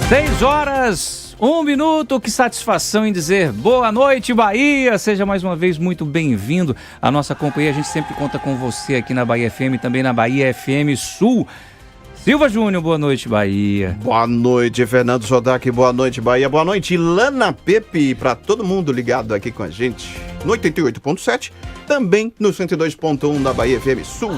6 horas, 1 minuto, que satisfação em dizer boa noite, Bahia! Seja mais uma vez muito bem-vindo à nossa companhia. A gente sempre conta com você aqui na Bahia FM e também na Bahia FM Sul. Silva Júnior, boa noite, Bahia. Boa noite, Fernando Sodac, boa noite, Bahia. Boa noite, Lana Pepe, para todo mundo ligado aqui com a gente no 88.7, também no 102.1 da Bahia FM Sul.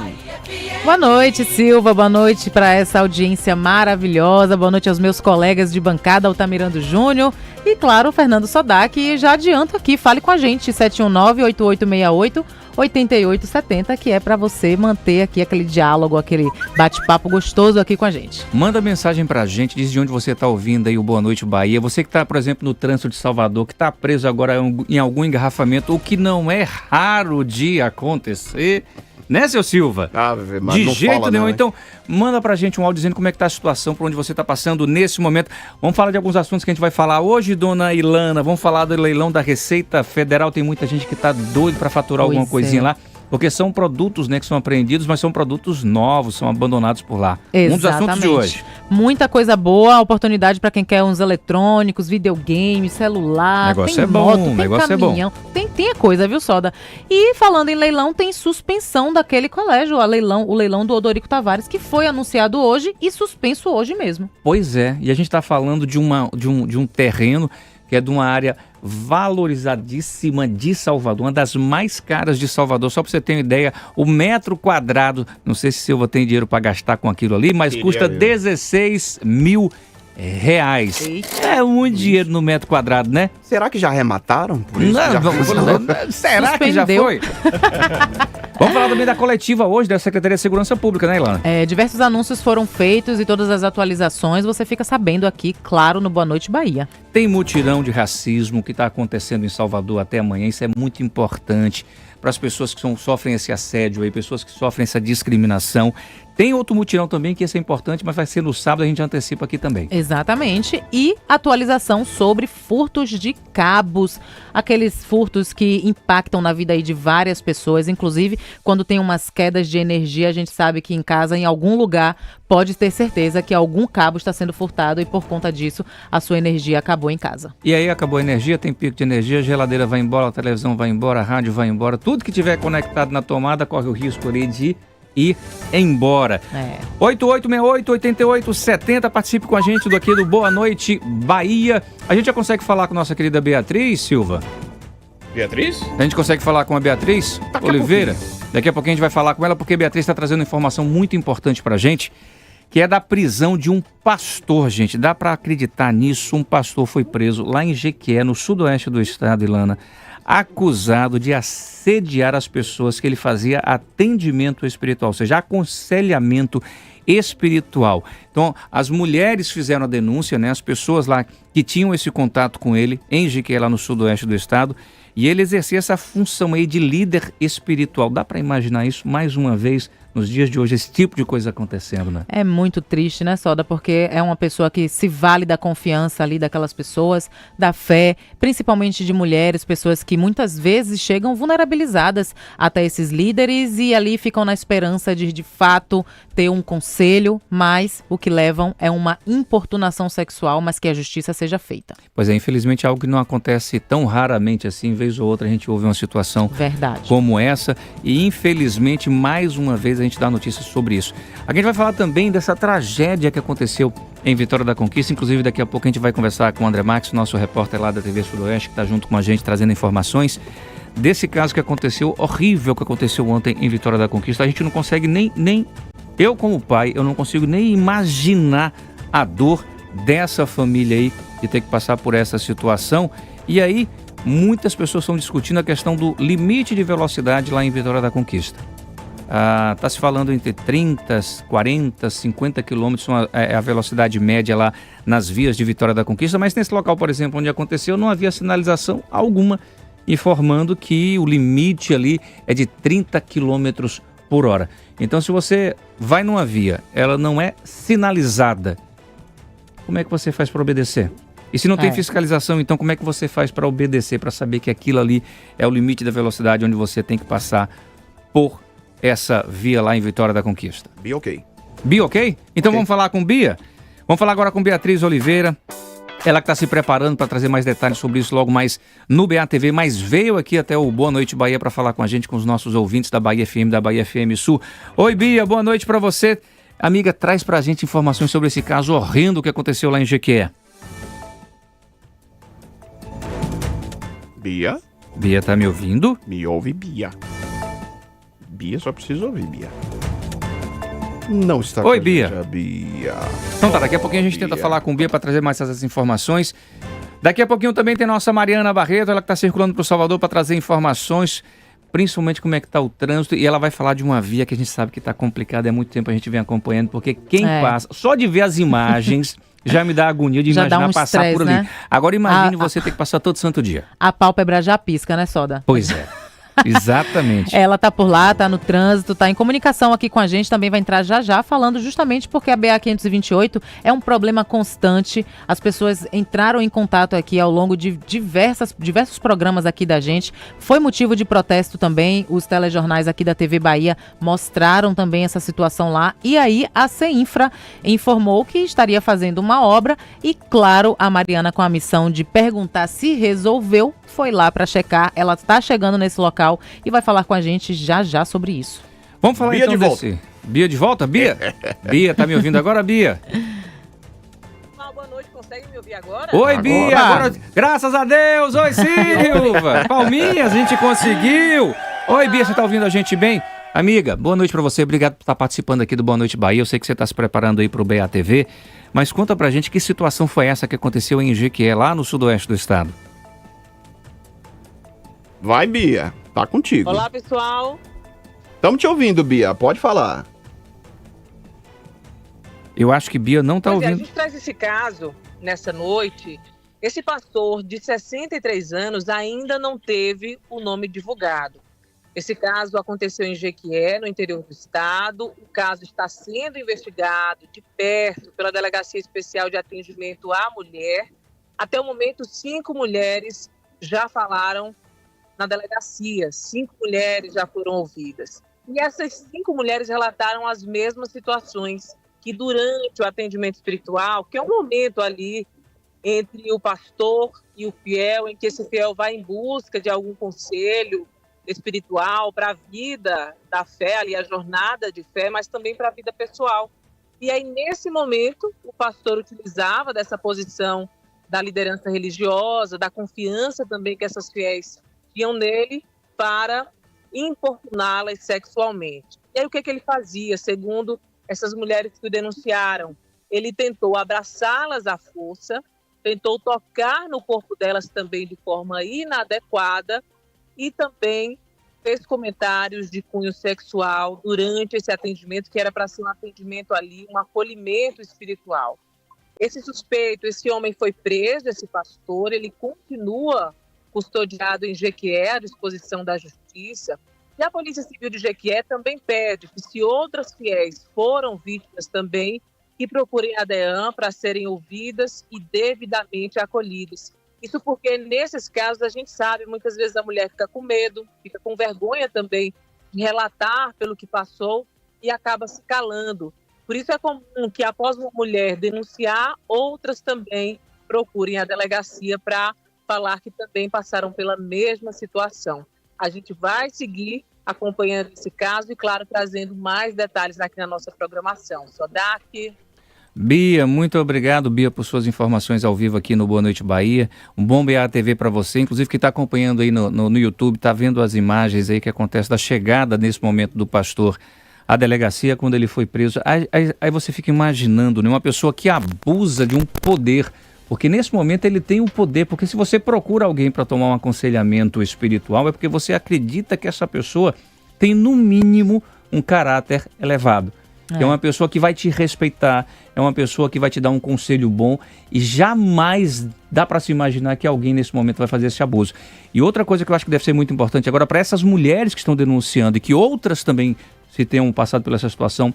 Boa noite, Silva, boa noite para essa audiência maravilhosa, boa noite aos meus colegas de bancada, Altamirando Júnior e, claro, o Fernando Sodac. E já adianto aqui, fale com a gente, 719-8868-8870, que é para você manter aqui aquele diálogo, aquele bate-papo gostoso aqui com a gente. Manda mensagem pra gente, diz de onde você tá ouvindo aí o Boa Noite Bahia. Você que tá, por exemplo, no trânsito de Salvador, que tá preso agora em algum engarrafamento, o que não é raro de acontecer, né, seu Silva? Mas de não jeito fala, nenhum. não, então, manda pra gente um áudio dizendo como é que tá a situação, por onde você tá passando nesse momento. Vamos falar de alguns assuntos que a gente vai falar hoje, dona Ilana. Vamos falar do leilão da Receita Federal. Tem muita gente que tá doido pra faturar alguma coisinha lá. Porque são produtos, né, que são apreendidos, mas são produtos novos, são abandonados por lá. Exatamente. Um dos assuntos de hoje. Muita coisa boa, oportunidade para quem quer uns eletrônicos, videogames, celular, negócio tem é bom, moto, tem negócio caminhão, tem a coisa, viu, Soda? E falando em leilão, tem suspensão daquele colégio, o leilão do Odorico Tavares, que foi anunciado hoje e suspenso hoje mesmo. Pois é, e a gente está falando de um terreno que é de uma área valorizadíssima de Salvador, uma das mais caras de Salvador. Só para você ter uma ideia, o metro quadrado, não sei se Silva tem dinheiro para gastar com aquilo ali, mas custa 16 mil reais. Eita. É muito dinheiro no metro quadrado, né? Será que já arremataram? Por isso Será que já Suspendeu. foi? Vamos falar também da coletiva hoje da Secretaria de Segurança Pública, né, Ilana? Diversos anúncios foram feitos e todas as atualizações você fica sabendo aqui, claro, no Boa Noite Bahia. Tem mutirão de racismo que está acontecendo em Salvador até amanhã, isso é muito importante para as pessoas que sofrem esse assédio aí, pessoas que sofrem essa discriminação. Tem outro mutirão também que esse é importante, mas vai ser no sábado, a gente antecipa aqui também. Exatamente. E atualização sobre furtos de cabos, aqueles furtos que impactam na vida aí de várias pessoas, inclusive quando tem umas quedas de energia, a gente sabe que em casa, em algum lugar, pode ter certeza que algum cabo está sendo furtado e por conta disso a sua energia acabou em casa. E aí acabou a energia, tem pico de energia, a geladeira vai embora, a televisão vai embora, a rádio vai embora, tudo que tiver conectado na tomada corre o risco ali de ir embora. 8868-8870, participe com a gente daqui do Boa Noite Bahia. A gente já consegue falar com a nossa querida Beatriz, Silva? Beatriz? A gente consegue falar com a Beatriz Oliveira? Daqui a pouquinho a gente vai falar com ela, porque a Beatriz está trazendo informação muito importante pra gente, que é da prisão de um pastor, gente. Dá para acreditar nisso? Um pastor foi preso lá em Jequié, no sudoeste do estado, Ilana, acusado de assediar as pessoas que ele fazia atendimento espiritual, ou seja, aconselhamento espiritual. Então, as mulheres fizeram a denúncia, né? As pessoas lá que tinham esse contato com ele, em Jequié, lá no sudoeste do estado, e ele exercia essa função aí de líder espiritual. Dá para imaginar isso mais uma vez nos dias de hoje, esse tipo de coisa acontecendo, né? É muito triste, né, Soda? Porque é uma pessoa que se vale da confiança ali daquelas pessoas, da fé, principalmente de mulheres, pessoas que muitas vezes chegam vulnerabilizadas até esses líderes e ali ficam na esperança de fato ter um conselho, mas o que levam é uma importunação sexual, mas que a justiça seja feita. Pois é, infelizmente é algo que não acontece tão raramente assim, vez ou outra a gente ouve uma situação como essa e infelizmente mais uma vez a gente dá notícias sobre isso. A gente vai falar também dessa tragédia que aconteceu em Vitória da Conquista, inclusive daqui a pouco a gente vai conversar com o André Max, nosso repórter lá da TV Sudoeste, que está junto com a gente trazendo informações desse caso que aconteceu, horrível que aconteceu ontem em Vitória da Conquista. A gente não consegue nem eu como pai, eu não consigo nem imaginar a dor dessa família aí de ter que passar por essa situação. E aí, muitas pessoas estão discutindo a questão do limite de velocidade lá em Vitória da Conquista. Está se falando entre 30, 40, 50 quilômetros, é a velocidade média lá nas vias de Vitória da Conquista, mas nesse local, por exemplo, onde aconteceu, não havia sinalização alguma informando que o limite ali é de 30 quilômetros por hora. Então, se você vai numa via, ela não é sinalizada, como é que você faz para obedecer? E se não tem fiscalização, então como é que você faz para obedecer, para saber que aquilo ali é o limite da velocidade onde você tem que passar por essa via lá em Vitória da Conquista? Be ok. Bia, ok? Então vamos falar com Bia? Vamos falar agora com Beatriz Oliveira. Ela que está se preparando para trazer mais detalhes sobre isso logo mais no BATV, mas veio aqui até o Boa Noite Bahia para falar com a gente, com os nossos ouvintes da Bahia FM, da Bahia FM Sul. Oi, Bia, boa noite para você. Amiga, traz para a gente informações sobre esse caso horrendo que aconteceu lá em Jequié. Bia? Bia, tá me ouvindo? Me ouve, Bia. Bia, só precisa ouvir, Bia. Não está Oi, Bia. Bia. Então tá, daqui a pouquinho a gente tenta falar com o Bia para trazer mais essas informações. Daqui a pouquinho também tem nossa Mariana Barreto, ela que está circulando para o Salvador para trazer informações, principalmente como é que está o trânsito, e ela vai falar de uma via que a gente sabe que está complicada, há muito tempo a gente vem acompanhando, porque quem passa, só de ver as imagens, já me dá agonia de imaginar passar stress, por ali. Né? Agora imagine você ter que passar todo santo dia. A pálpebra já pisca, né, Soda? Pois é. Exatamente. Ela tá por lá, tá no trânsito, tá em comunicação aqui com a gente, também vai entrar já falando justamente porque a BA-528 é um problema constante. As pessoas entraram em contato aqui ao longo de diversos programas aqui da gente. Foi motivo de protesto também, os telejornais aqui da TV Bahia mostraram também essa situação lá. E aí a CEINFRA informou que estaria fazendo uma obra e, claro, a Mariana, com a missão de perguntar se resolveu, foi lá para checar. Ela está chegando nesse local e vai falar com a gente já sobre isso. Vamos falar Bia então de volta. Bia de volta? Bia? Bia, tá me ouvindo agora, Bia? Boa noite, consegue me ouvir agora? Oi, Bia, agora, graças a Deus. Oi, Silva. Palminhas, a gente conseguiu. Oi, Bia, você tá ouvindo a gente bem? Amiga, boa noite pra você, obrigado por estar participando aqui do Boa Noite Bahia. Eu sei que você tá se preparando aí pro BATV, mas conta pra gente que situação foi essa que aconteceu em Jequié, lá no sudoeste do estado. Vai, Bia. Tá contigo. Olá, pessoal. Estamos te ouvindo, Bia. Pode falar. Eu acho que Bia não tá ouvindo. A gente traz esse caso nessa noite. Esse pastor de 63 anos ainda não teve o nome divulgado. Esse caso aconteceu em Jequié, no interior do estado. O caso está sendo investigado de perto pela Delegacia Especial de Atendimento à Mulher. Até o momento, 5 mulheres já falaram na delegacia, 5 mulheres já foram ouvidas. E essas 5 mulheres relataram as mesmas situações que durante o atendimento espiritual, que é um momento ali entre o pastor e o fiel, em que esse fiel vai em busca de algum conselho espiritual para a vida da fé, ali a jornada de fé, mas também para a vida pessoal. E aí, nesse momento, o pastor utilizava dessa posição da liderança religiosa, da confiança também que essas fiéis tinham nele para importuná-las sexualmente. E aí o que ele fazia, segundo essas mulheres que o denunciaram? Ele tentou abraçá-las à força, tentou tocar no corpo delas também de forma inadequada e também fez comentários de cunho sexual durante esse atendimento, que era para ser um atendimento ali, um acolhimento espiritual. Esse suspeito, esse homem foi preso, esse pastor, ele continua custodiado em Jequié, à disposição da Justiça. E a Polícia Civil de Jequié também pede que, se outras fiéis foram vítimas também, que procurem a DEAN para serem ouvidas e devidamente acolhidas. Isso porque, nesses casos, a gente sabe, muitas vezes a mulher fica com medo, fica com vergonha também de relatar pelo que passou e acaba se calando. Por isso é comum que, após uma mulher denunciar, outras também procurem a delegacia para falar que também passaram pela mesma situação. A gente vai seguir acompanhando esse caso e, claro, trazendo mais detalhes aqui na nossa programação. Sodak. Bia, muito obrigado, Bia, por suas informações ao vivo aqui no Boa Noite Bahia. Um bom BATV para você, inclusive que está acompanhando aí no YouTube, está vendo as imagens aí que acontece da chegada nesse momento do pastor à delegacia quando ele foi preso. Aí você fica imaginando, né, uma pessoa que abusa de um poder. Porque nesse momento ele tem o poder, porque se você procura alguém para tomar um aconselhamento espiritual, é porque você acredita que essa pessoa tem, no mínimo, um caráter elevado. É uma pessoa que vai te respeitar, é uma pessoa que vai te dar um conselho bom e jamais dá para se imaginar que alguém nesse momento vai fazer esse abuso. E outra coisa que eu acho que deve ser muito importante agora para essas mulheres que estão denunciando e que outras também, se tenham passado por essa situação,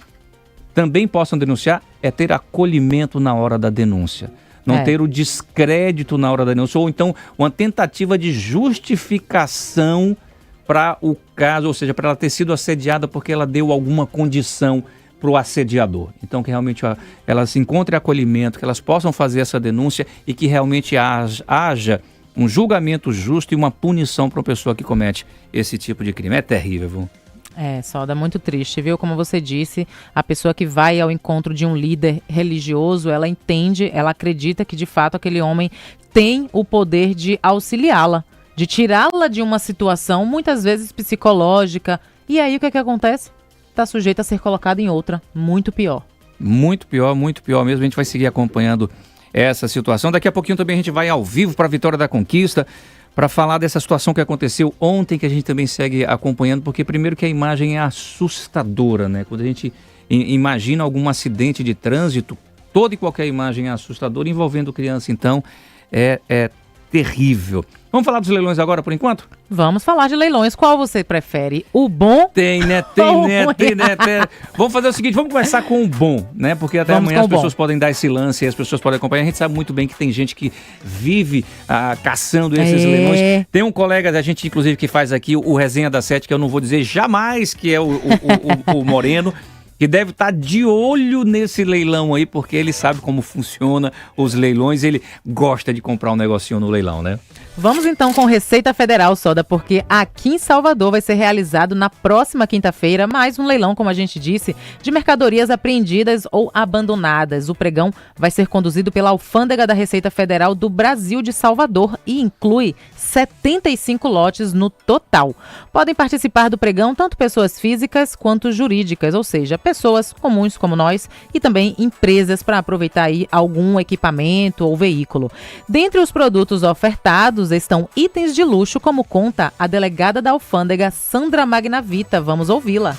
também possam denunciar, é ter acolhimento na hora da denúncia. Não ter o descrédito na hora da denúncia, ou então uma tentativa de justificação para o caso, ou seja, para ela ter sido assediada porque ela deu alguma condição. para o assediador. Então que realmente elas encontrem acolhimento, que elas possam fazer essa denúncia e que realmente haja um julgamento justo e uma punição para uma pessoa que comete esse tipo de crime. É terrível, viu? Só dá muito triste, viu? Como você disse, a pessoa que vai ao encontro de um líder religioso, ela entende, ela acredita que de fato aquele homem tem o poder de auxiliá-la, de tirá-la de uma situação muitas vezes psicológica. E aí o que acontece? Está sujeita a ser colocada em outra, muito pior. Muito pior mesmo. A gente vai seguir acompanhando essa situação. Daqui a pouquinho também a gente vai ao vivo para a Vitória da Conquista para falar dessa situação que aconteceu ontem, que a gente também segue acompanhando, porque primeiro que a imagem é assustadora, né? Quando a gente imagina algum acidente de trânsito, toda e qualquer imagem é assustadora, envolvendo criança, então é terrível. Vamos falar dos leilões agora, por enquanto? Vamos falar de leilões. Qual você prefere? O bom? Tem, né? Vamos fazer o seguinte, vamos começar com o bom, né? Porque até amanhã as pessoas podem dar esse lance e as pessoas podem acompanhar. A gente sabe muito bem que tem gente que vive caçando esses leilões. Tem um colega da gente, inclusive, que faz aqui o Resenha da Sete, que eu não vou dizer jamais que é o Moreno, que deve estar de olho nesse leilão aí, porque ele sabe como funciona os leilões, ele gosta de comprar um negocinho no leilão, né? Vamos então com Receita Federal, Soda, porque aqui em Salvador vai ser realizado na próxima quinta-feira mais um leilão, como a gente disse, de mercadorias apreendidas ou abandonadas. O pregão vai ser conduzido pela Alfândega da Receita Federal do Brasil de Salvador e inclui 75 lotes no total. Podem participar do pregão tanto pessoas físicas quanto jurídicas, ou seja, pessoas comuns como nós e também empresas para aproveitar aí algum equipamento ou veículo. Dentre os produtos ofertados estão itens de luxo, como conta a delegada da Alfândega, Sandra Magnavita. Vamos ouvi-la.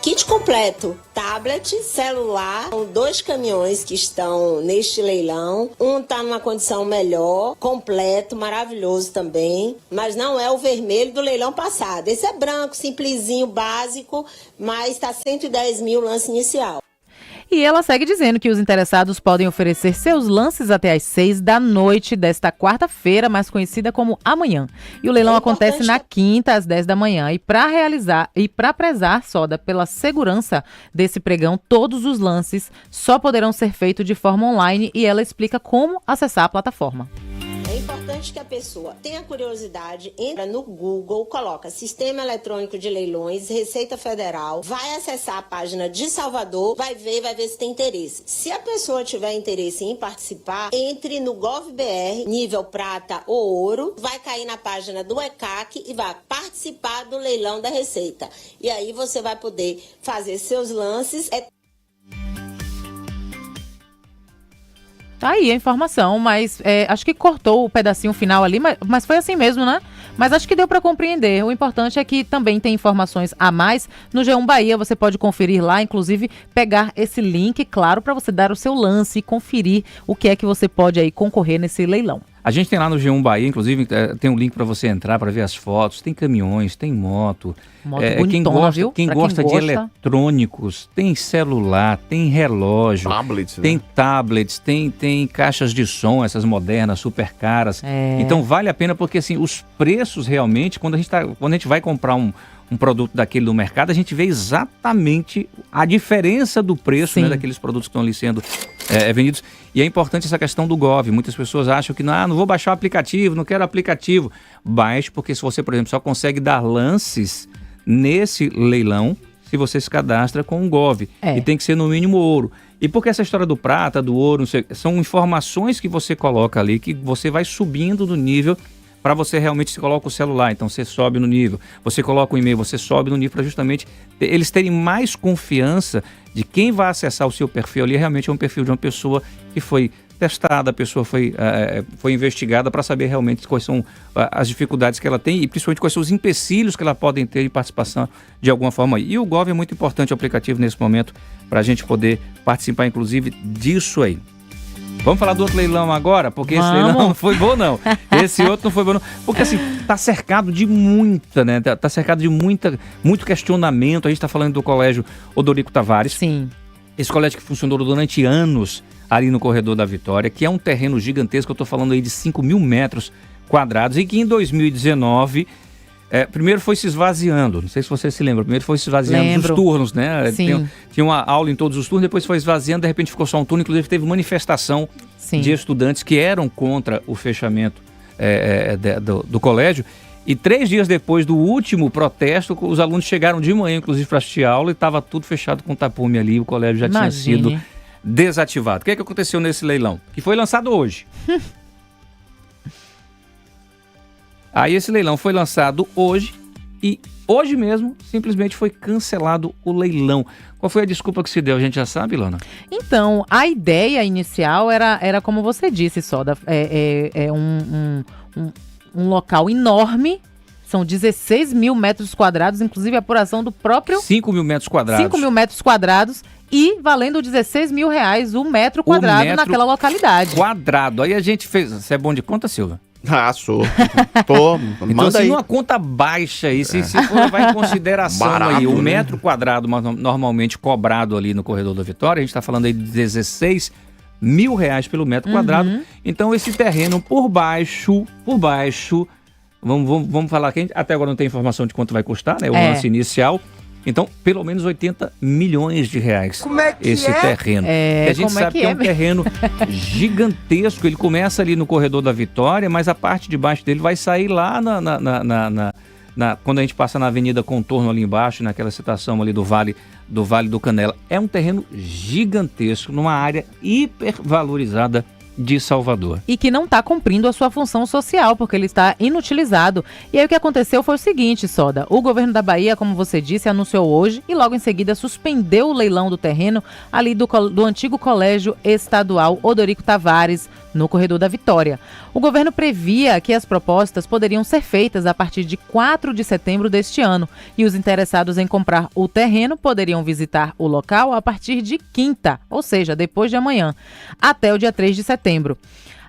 Kit completo, tablet, celular, são 2 caminhões que estão neste leilão. Um está numa condição melhor, completo, maravilhoso também, mas não é o vermelho do leilão passado. Esse é branco, simplesinho, básico, mas está 110 mil lance inicial. E ela segue dizendo que os interessados podem oferecer seus lances até às 6 da noite desta quarta-feira, mais conhecida como amanhã. E o leilão acontece na quinta, às 10 da manhã. E para prezar, Soda, pela segurança desse pregão, todos os lances só poderão ser feitos de forma online e ela explica como acessar a plataforma. É importante que a pessoa tenha curiosidade, entra no Google, coloca Sistema Eletrônico de Leilões, Receita Federal, vai acessar a página de Salvador, vai ver se tem interesse. Se a pessoa tiver interesse em participar, entre no GovBR, nível prata ou ouro, vai cair na página do ECAC e vai participar do leilão da Receita. E aí você vai poder fazer seus lances. Tá aí a informação, mas acho que cortou o pedacinho final ali, mas foi assim mesmo, né? Mas acho que deu para compreender. O importante é que também tem informações a mais no G1 Bahia. Você pode conferir lá, inclusive pegar esse link, claro, para você dar o seu lance e conferir o que é que você pode aí concorrer nesse leilão. A gente tem lá no G1 Bahia, inclusive, tem um link para você entrar, para ver as fotos. Tem caminhões, tem moto. Bonitona, quem gosta de eletrônicos, tem celular, tem relógio, tablets, tem tablets, tem caixas de som, essas modernas, super caras. Então vale a pena porque assim, os preços realmente, quando a gente vai comprar um produto daquele no mercado, a gente vê exatamente a diferença do preço, né, daqueles produtos que estão ali sendo vendidos. E é importante essa questão do Gov. Muitas pessoas acham que não vou baixar o aplicativo, não quero aplicativo. Baixe, porque se você, por exemplo, só consegue dar lances nesse leilão se você se cadastra com o Gov. E tem que ser no mínimo ouro. E porque essa história do prata, do ouro, são informações que você coloca ali, que você vai subindo no nível. Para você realmente, você coloca o celular, então você sobe no nível. Você coloca o e-mail, você sobe no nível para justamente eles terem mais confiança de quem vai acessar o seu perfil ali. Realmente é um perfil de uma pessoa que foi testada, a pessoa foi investigada para saber realmente quais são as dificuldades que ela tem e principalmente quais são os empecilhos que ela pode ter de participação de alguma forma. E o Gov é muito importante, o aplicativo nesse momento, para a gente poder participar inclusive disso aí. Vamos falar do outro leilão agora? Porque esse leilão não foi bom, não. Esse outro não foi bom, não. Porque, assim, tá cercado de muita, né? Tá cercado de muito questionamento. A gente tá falando do Colégio Odorico Tavares. Sim. Esse colégio que funcionou durante anos ali no Corredor da Vitória, que é um terreno gigantesco, eu tô falando aí de 5 mil metros quadrados, e que em 2019... primeiro foi se esvaziando, não sei se você se lembra, primeiro foi se esvaziando dos turnos, né? Sim. Tinha uma aula em todos os turnos, depois foi esvaziando, de repente ficou só um turno, inclusive teve manifestação de estudantes que eram contra o fechamento do colégio, e 3 dias depois do último protesto, os alunos chegaram de manhã, inclusive, para assistir a aula, e estava tudo fechado com tapume ali, o colégio já tinha sido desativado. O que é que aconteceu nesse leilão? Que foi lançado hoje. Aí esse leilão foi lançado hoje e hoje mesmo simplesmente foi cancelado o leilão. Qual foi a desculpa que se deu? A gente já sabe, Ilana? Então, a ideia inicial era como você disse, Soda, um local enorme, são 16 mil metros quadrados, inclusive a apuração do próprio... 5 mil metros quadrados. 5 mil metros quadrados e valendo 16 mil reais o metro quadrado naquela localidade. Quadrado. Aí a gente fez... Você é bom de conta, Silva? Ah, sou. Pô, então, manda assim, aí. uma conta baixa aí, se for levar em consideração Barato, aí o né? metro quadrado normalmente cobrado ali no Corredor da Vitória, a gente está falando aí de 16 mil reais pelo metro quadrado. Então esse terreno por baixo, vamos falar que até agora não tem informação de quanto vai custar, né? O lance inicial. Então, pelo menos 80 milhões de reais. Como é que esse terreno. E a gente sabe que é um terreno gigantesco. Ele começa ali no Corredor da Vitória, mas a parte de baixo dele vai sair lá quando a gente passa na Avenida Contorno ali embaixo, naquela citação ali do Vale do Canela. É um terreno gigantesco, numa área hipervalorizada de Salvador. E que não está cumprindo a sua função social, porque ele está inutilizado. E aí o que aconteceu foi o seguinte, Soda. O governo da Bahia, como você disse, anunciou hoje e logo em seguida suspendeu o leilão do terreno ali do antigo Colégio Estadual Odorico Tavares, no Corredor da Vitória. O governo previa que as propostas poderiam ser feitas a partir de 4 de setembro deste ano e os interessados em comprar o terreno poderiam visitar o local a partir de quinta, ou seja, depois de amanhã, até o dia 3 de setembro.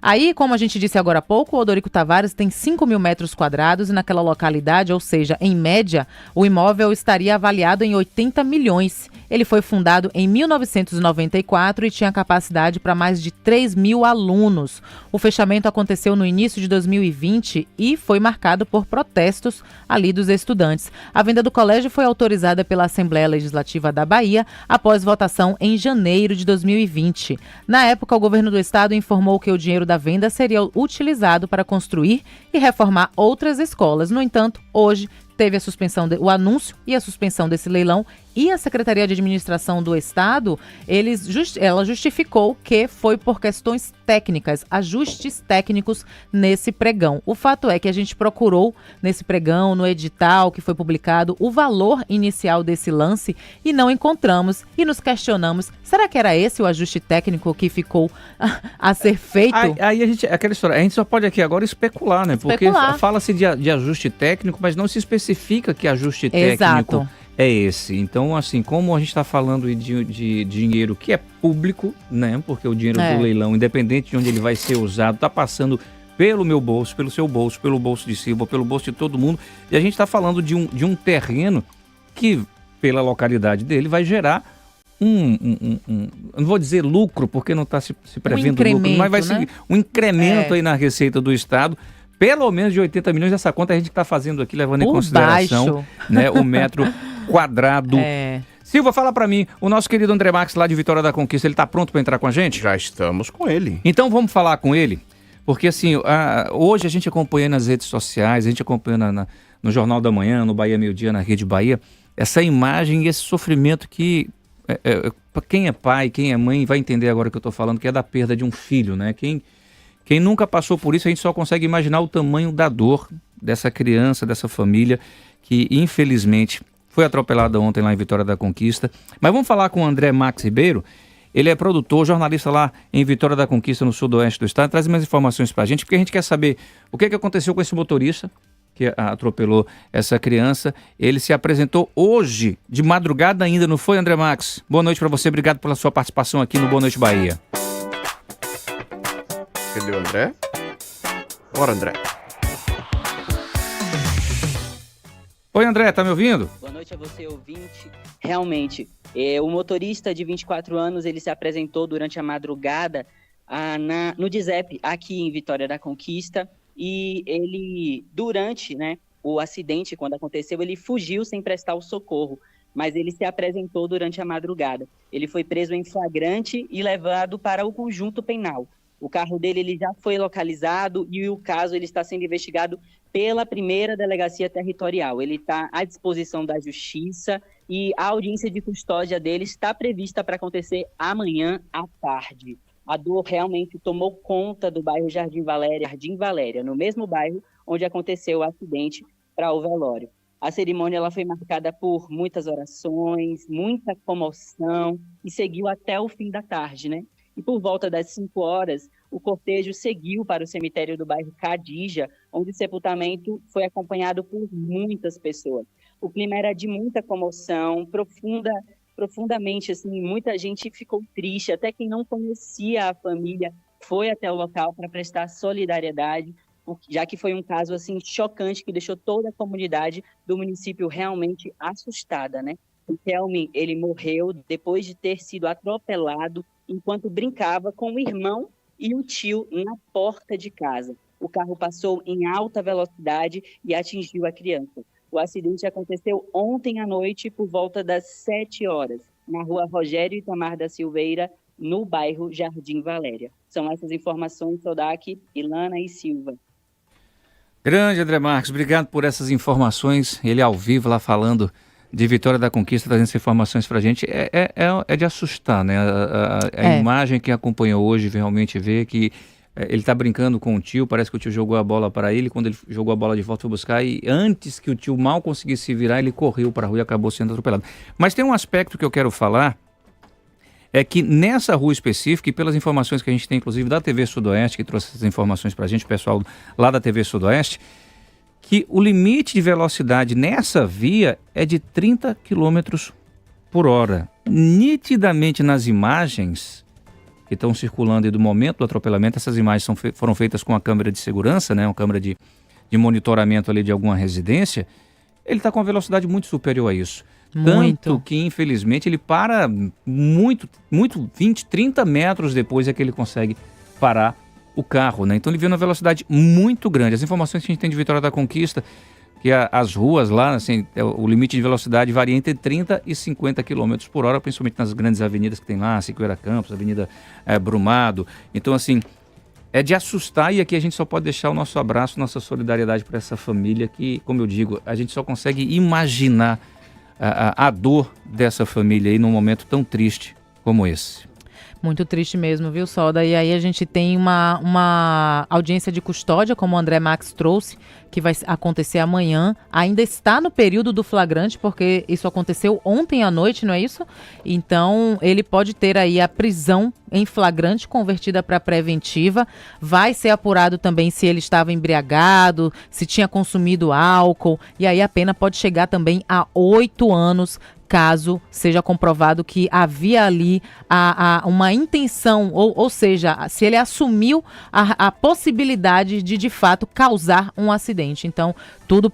Aí, como a gente disse agora há pouco, o Odorico Tavares tem 5 mil metros quadrados e naquela localidade, ou seja, em média, o imóvel estaria avaliado em 80 milhões. Ele foi fundado em 1994 e tinha capacidade para mais de 3 mil alunos. O fechamento aconteceu no início de 2020 e foi marcado por protestos ali dos estudantes. A venda do colégio foi autorizada pela Assembleia Legislativa da Bahia após votação em janeiro de 2020. Na época, o governo do estado informou que o dinheiro da venda seria utilizado para construir e reformar outras escolas. No entanto, hoje teve o anúncio e a suspensão desse leilão e a Secretaria de Administração do Estado, ela justificou que foi por questões técnicas, ajustes técnicos nesse pregão. O fato é que a gente procurou nesse pregão, no edital que foi publicado, o valor inicial desse lance e não encontramos e nos questionamos, será que era esse o ajuste técnico que ficou a ser feito? Aí aquela história, a gente só pode aqui agora especular, né? Porque fala-se de ajuste técnico, mas não se especifica que ajuste técnico é esse. Então, assim, como a gente está falando de dinheiro que é público, né? Porque o dinheiro do leilão, independente de onde ele vai ser usado, está passando pelo meu bolso, pelo seu bolso, pelo bolso de Silva, pelo bolso de todo mundo. E a gente está falando de um terreno que, pela localidade dele, vai gerar não vou dizer lucro, porque não está se prevendo lucro, mas vai ser um incremento aí na receita do Estado. Pelo menos de 80 milhões dessa conta a gente está fazendo aqui, levando em consideração, né, o metro quadrado. Silva, fala para mim, o nosso querido André Max lá de Vitória da Conquista, ele está pronto para entrar com a gente? Já estamos com ele. Então vamos falar com ele, porque assim, hoje a gente acompanha nas redes sociais, a gente acompanha no Jornal da Manhã, no Bahia Meio Dia, na Rede Bahia, essa imagem e esse sofrimento que quem é pai, quem é mãe vai entender agora que eu estou falando, que é da perda de um filho, né? Quem nunca passou por isso, a gente só consegue imaginar o tamanho da dor dessa criança, dessa família, que infelizmente foi atropelada ontem lá em Vitória da Conquista. Mas vamos falar com o André Max Ribeiro. Ele é produtor, jornalista lá em Vitória da Conquista, no sudoeste do estado. Traz mais informações pra gente, porque a gente quer saber o que aconteceu com esse motorista que atropelou essa criança. Ele se apresentou hoje, de madrugada ainda, não foi, André Max? Boa noite para você, obrigado pela sua participação aqui no Boa Noite Bahia. Cadê o André? Bora, André. Oi, André, tá me ouvindo? Boa noite a você, ouvinte. Realmente, o motorista de 24 anos, ele se apresentou durante a madrugada no DISEP, aqui em Vitória da Conquista, e ele, durante o acidente, quando aconteceu, ele fugiu sem prestar o socorro, mas ele se apresentou durante a madrugada. Ele foi preso em flagrante e levado para o conjunto penal. O carro dele ele já foi localizado e o caso ele está sendo investigado pela 1ª Delegacia Territorial. Ele está à disposição da Justiça e a audiência de custódia dele está prevista para acontecer amanhã à tarde. A dor realmente tomou conta do bairro Jardim Valéria, no mesmo bairro onde aconteceu o acidente para o velório. A cerimônia ela foi marcada por muitas orações, muita comoção e seguiu até o fim da tarde, né? E por volta das 5 horas, o cortejo seguiu para o cemitério do bairro Cadija, onde o sepultamento foi acompanhado por muitas pessoas. O clima era de muita comoção, profundamente, assim, muita gente ficou triste, até quem não conhecia a família foi até o local para prestar solidariedade, já que foi um caso assim chocante que deixou toda a comunidade do município realmente assustada, né? O Kelmin, ele morreu depois de ter sido atropelado enquanto brincava com o irmão e o tio na porta de casa. O carro passou em alta velocidade e atingiu a criança. O acidente aconteceu ontem à noite por volta das 7 horas, na rua Rogério Itamar da Silveira, no bairro Jardim Valéria. São essas informações, Sodac, Ilana e Silva. Grande André Marques, obrigado por essas informações. Ele ao vivo lá falando de Vitória da Conquista, trazendo essas informações pra gente. É de assustar, né? A imagem que acompanhou hoje realmente vê que ele tá brincando com o tio, parece que o tio jogou a bola para ele, quando ele jogou a bola de volta foi buscar e antes que o tio mal conseguisse se virar, ele correu para a rua e acabou sendo atropelado. Mas tem um aspecto que eu quero falar, é que nessa rua específica, e pelas informações que a gente tem, inclusive da TV Sudoeste, que trouxe essas informações pra gente, o pessoal lá da TV Sudoeste, que o limite de velocidade nessa via é de 30 km por hora. Nitidamente nas imagens que estão circulando aí do momento do atropelamento, essas imagens foram feitas com a câmera de segurança, né, uma câmera de monitoramento ali de alguma residência, ele está com uma velocidade muito superior a isso. Tanto que, infelizmente, ele para muito, 20, 30 metros depois é que ele consegue parar o carro, né? Então ele veio numa velocidade muito grande. As informações que a gente tem de Vitória da Conquista, que as ruas lá, assim, o limite de velocidade varia entre 30 e 50 km por hora, principalmente nas grandes avenidas que tem lá, Siqueira Campos, Avenida Brumado. Então, assim, é de assustar e aqui a gente só pode deixar o nosso abraço, nossa solidariedade para essa família que, como eu digo, a gente só consegue imaginar a dor dessa família aí num momento tão triste como esse. Muito triste mesmo, viu, Soda? E aí a gente tem uma audiência de custódia, como o André Max trouxe, que vai acontecer amanhã. Ainda está no período do flagrante, porque isso aconteceu ontem à noite, não é isso? Então, ele pode ter aí a prisão em flagrante convertida para preventiva. Vai ser apurado também se ele estava embriagado, se tinha consumido álcool. E aí a pena pode chegar também a 8 anos, caso seja comprovado que havia ali uma intenção, ou seja, se ele assumiu a possibilidade de fato causar um acidente. Então, tudo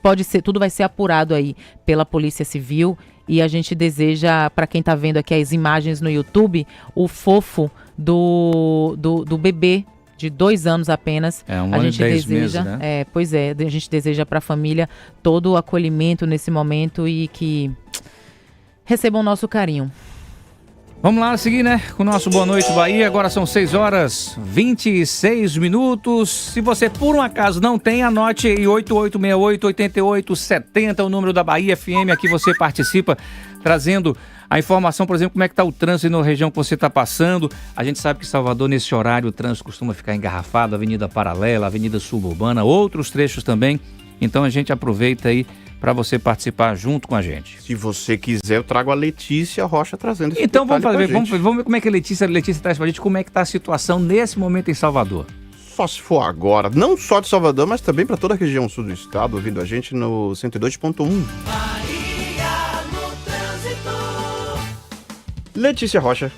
vai ser apurado aí pela Polícia Civil e a gente deseja, para quem está vendo aqui as imagens no YouTube, o fofo do bebê de 2 anos apenas. Um ano e 10 meses, né? Pois é, a gente deseja para a família todo o acolhimento nesse momento e que recebam o nosso carinho. Vamos lá seguir, né? Com o nosso Boa Noite Bahia. Agora são 6h26. Se você por um acaso não tem, anote aí 8868-8870, o número da Bahia FM. Aqui você participa trazendo a informação, por exemplo, como é que está o trânsito na região que você está passando. A gente sabe que em Salvador, nesse horário, o trânsito costuma ficar engarrafado, Avenida Paralela, Avenida Suburbana, outros trechos também. Então a gente aproveita aí para você participar junto com a gente. Se você quiser, eu trago a Letícia Rocha trazendo esse Então vamos ver como é que a Letícia traz pra gente como é que tá a situação nesse momento em Salvador. Só se for agora, não só de Salvador, mas também para toda a região sul do estado, ouvindo a gente no 102.1. Letícia Rocha.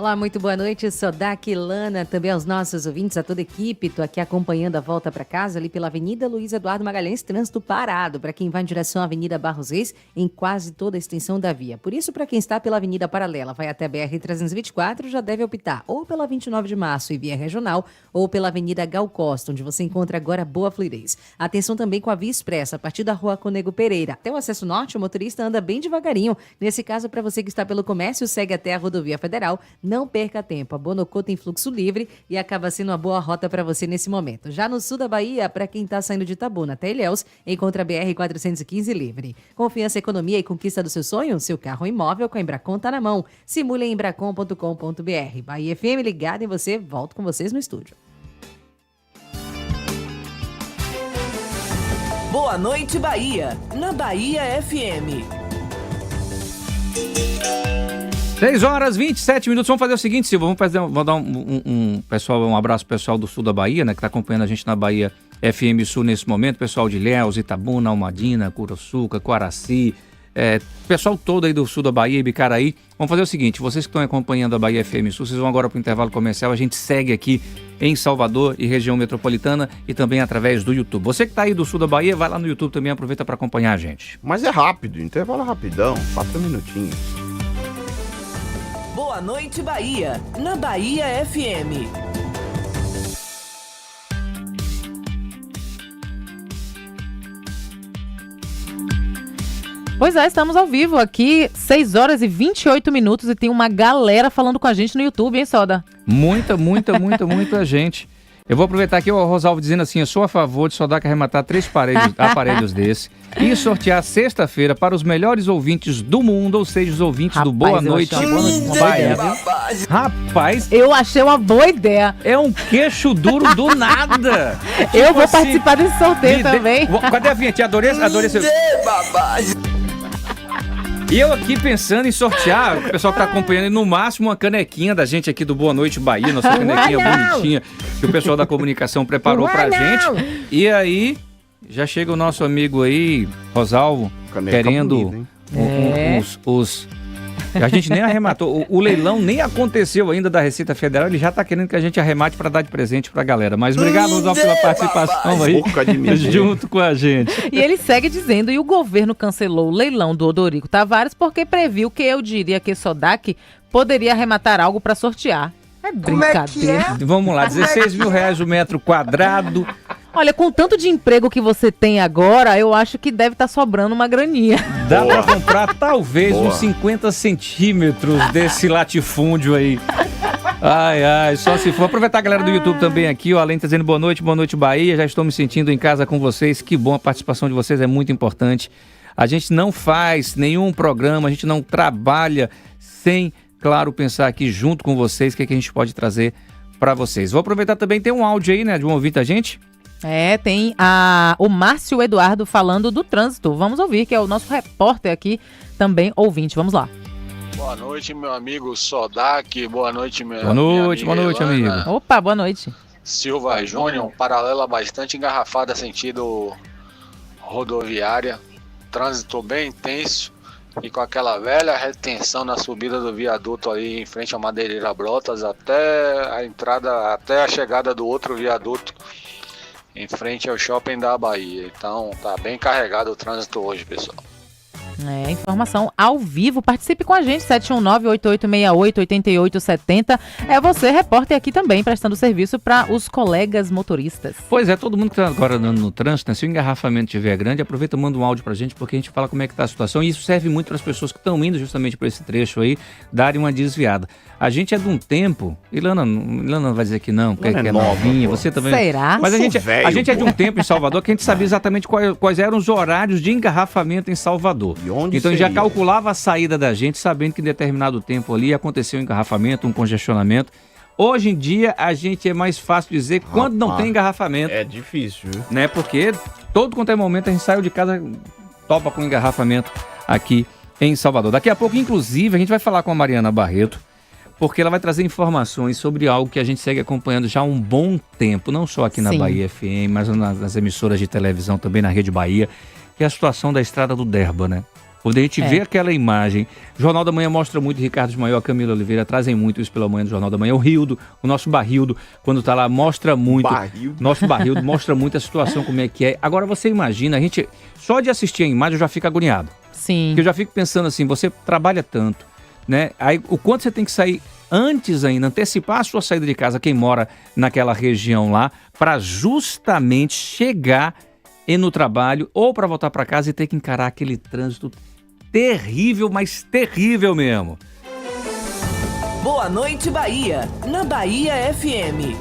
Olá, muito boa noite, Sodac, Lana, também aos nossos ouvintes, a toda a equipe. Estou aqui acompanhando a volta para casa ali pela Avenida Luiz Eduardo Magalhães, trânsito parado para quem vai em direção à Avenida Barros Reis, em quase toda a extensão da via. Por isso, para quem está pela Avenida Paralela, vai até a BR-324, já deve optar ou pela 29 de março e via regional, ou pela Avenida Gal Costa, onde você encontra agora boa fluidez. Atenção também com a via expressa, a partir da Rua Conego Pereira. Até o acesso norte, o motorista anda bem devagarinho. Nesse caso, para você que está pelo comércio, segue até a Rodovia Federal. Não perca tempo, a Bonocô tem fluxo livre e acaba sendo uma boa rota para você nesse momento. Já no sul da Bahia, para quem está saindo de Itabuna até Ilhéus, encontra a BR-415 livre. Confiança, economia e conquista do seu sonho? Seu carro imóvel com a Embracon tá na mão. Simule em embracon.com.br. Bahia FM ligado em você, volto com vocês no estúdio. Boa noite, Bahia, na Bahia FM. 6h27. Vamos fazer o seguinte, Silva. Vamos dar um abraço pro pessoal do sul da Bahia, né? Que tá acompanhando a gente na Bahia FM Sul nesse momento. Pessoal de Ilhéus, Itabuna, Almadina, Curuçuca, Coaraci. Pessoal todo aí do sul da Bahia, Ibicaraí. Vamos fazer o seguinte, vocês que estão acompanhando a Bahia FM Sul, vocês vão agora para o intervalo comercial. A gente segue aqui em Salvador e região metropolitana e também através do YouTube. Você que está aí do sul da Bahia, vai lá no YouTube também, aproveita para acompanhar a gente. Mas é rápido, intervalo rapidão, 4 minutinhos. Boa noite, Bahia, na Bahia FM. Pois é, estamos ao vivo aqui, 6h28 e tem uma galera falando com a gente no YouTube, hein, Soda? Muita gente. Eu vou aproveitar aqui o Rosalvo dizendo assim, eu sou a favor de Sodac arrematar 3 aparelhos desse e sortear sexta-feira para os melhores ouvintes do mundo, ou seja, os ouvintes do Boa Noite Bahia. Rapaz, eu achei uma boa ideia. É um queixo duro do nada. Eu vou participar desse sorteio também. Cadê a vinheta? Adorei seu... E eu aqui pensando em sortear, o pessoal que tá acompanhando, no máximo uma canequinha da gente aqui do Boa Noite Bahia, nossa canequinha bonitinha, que o pessoal da comunicação preparou pra gente. E aí, já chega o nosso amigo aí, Rosalvo, caneca querendo A gente nem arrematou, o leilão nem aconteceu ainda da Receita Federal, ele já tá querendo que a gente arremate para dar de presente pra galera. Mas obrigado, Rosalvo, pela participação aí, junto com a gente. E ele segue dizendo, e o governo cancelou o leilão do Odorico Tavares porque previu que eu diria que Sodac poderia arrematar algo para sortear. É brincadeira. Vamos lá, 16 mil reais o metro quadrado. Olha, com tanto de emprego que você tem agora, eu acho que deve estar sobrando uma graninha. Dá pra comprar talvez uns 50 centímetros desse latifúndio aí. Ai, só se for. Aproveitar a galera do YouTube também aqui, ó, além de dizendo boa noite Bahia, já estou me sentindo em casa com vocês, que bom, a participação de vocês é muito importante. A gente não faz nenhum programa, a gente não trabalha sem, claro, pensar aqui junto com vocês o que a gente pode trazer para vocês. Vou aproveitar também, tem um áudio aí, né, de um ouvinte da gente? Tem o Márcio Eduardo falando do trânsito. Vamos ouvir, que é o nosso repórter aqui, também ouvinte. Vamos lá. Boa noite, meu amigo Sodac. Boa noite, boa noite, amigo. Opa, boa noite. Silva Júnior, paralela bastante engarrafada, sentido rodoviária. Trânsito bem intenso e com aquela velha retenção na subida do viaduto ali em frente à Madeireira Brotas até a entrada, até a chegada do outro viaduto em frente ao shopping da Bahia. Então tá bem carregado o trânsito hoje, pessoal. Informação ao vivo. Participe com a gente, 719-8868-8870. É você, repórter, aqui também, prestando serviço para os colegas motoristas. Pois é, todo mundo que está agora no trânsito, né? Se o engarrafamento estiver grande, aproveita e manda um áudio para a gente, porque a gente fala como é que está a situação. E isso serve muito para as pessoas que estão indo justamente por esse trecho aí, darem uma desviada. A gente é de um tempo, Ilana vai dizer que não, porque é novinha, você também. Será? Mas a gente é de um tempo em Salvador que a gente sabia exatamente quais eram os horários de engarrafamento em Salvador. Então já calculava a saída da gente, sabendo que em determinado tempo ali aconteceu um engarrafamento, um congestionamento. Hoje em dia a gente é mais fácil dizer quando não tem engarrafamento. É difícil, viu? Né? Porque todo quanto é momento a gente saiu de casa, topa com engarrafamento aqui em Salvador. Daqui a pouco, inclusive, a gente vai falar com a Mariana Barreto, porque ela vai trazer informações sobre algo que a gente segue acompanhando já há um bom tempo, não só aqui na Bahia FM, mas nas emissoras de televisão também, na Rede Bahia, que é a situação da estrada do Derba, né? Quando a gente vê aquela imagem, o Jornal da Manhã mostra muito, Ricardo de Maior, Camila Oliveira, trazem muito isso pela manhã do Jornal da Manhã. O Rildo, o nosso Barrildo, quando tá lá, mostra muito. Nosso Barrildo mostra muito a situação, como é que é. Agora você imagina, a gente, só de assistir a imagem eu já fico agoniado. Sim. Porque eu já fico pensando assim, você trabalha tanto, né? Aí o quanto você tem que sair antes ainda, antecipar a sua saída de casa, quem mora naquela região lá, para justamente chegar no trabalho ou para voltar para casa e ter que encarar aquele trânsito terrível, mas terrível mesmo. Boa noite, Bahia, na Bahia FM.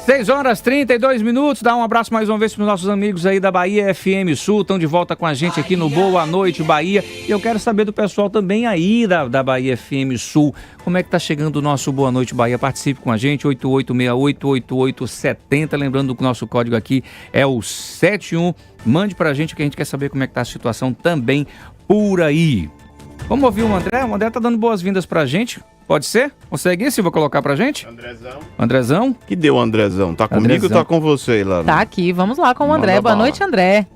6h32, dá um abraço mais uma vez para os nossos amigos aí da Bahia FM Sul, estão de volta com a gente aqui no Boa Noite Bahia, e eu quero saber do pessoal também aí da Bahia FM Sul, como é que tá chegando o nosso Boa Noite Bahia, participe com a gente, 8868-8870, lembrando que o nosso código aqui é o 71, mande pra gente que a gente quer saber como é que tá a situação também por aí. Vamos ouvir o André tá dando boas-vindas pra gente. Pode ser? Consegue, Silva, colocar pra gente? Andrezão? Que deu, Andrezão? Tá comigo ou tá com você, Ilana? Tá aqui, vamos lá com o André. Boa noite, André.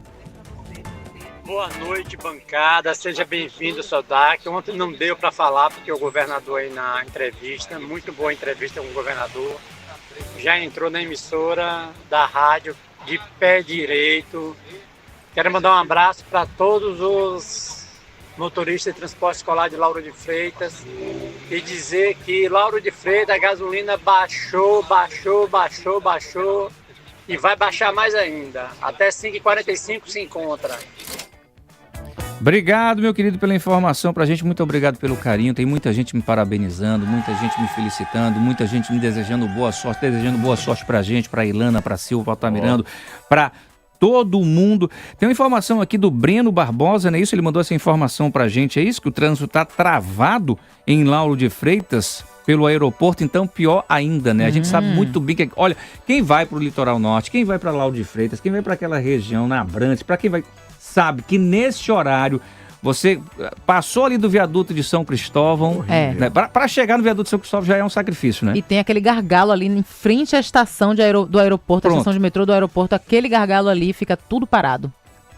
Boa noite, bancada. Seja bem-vindo, Sodac. Ontem não deu para falar porque o governador aí na entrevista, muito boa entrevista com o governador, já entrou na emissora da rádio de pé direito. Quero mandar um abraço para todos os motoristas de transporte escolar de Lauro de Freitas e dizer que Lauro de Freitas a gasolina baixou e vai baixar mais ainda. Até 5h45 se encontra. Obrigado, meu querido, pela informação pra gente. Muito obrigado pelo carinho. Tem muita gente me parabenizando, muita gente me felicitando, muita gente me desejando boa sorte pra gente, pra Ilana, pra Silva, pra Altamirando, pra todo mundo. Tem uma informação aqui do Breno Barbosa, não é isso? Ele mandou essa informação pra gente. É isso? Que o trânsito tá travado em Lauro de Freitas pelo aeroporto, então pior ainda, né? A gente sabe muito bem que, olha, quem vai pro litoral norte, quem vai pra Lauro de Freitas, quem vai pra aquela região, na Abrantes, pra quem vai, sabe que nesse horário você passou ali do viaduto de São Cristóvão, né? Para chegar no viaduto de São Cristóvão já é um sacrifício, né? E tem aquele gargalo ali em frente à estação do aeroporto, a estação de metrô do aeroporto, aquele gargalo ali fica tudo parado.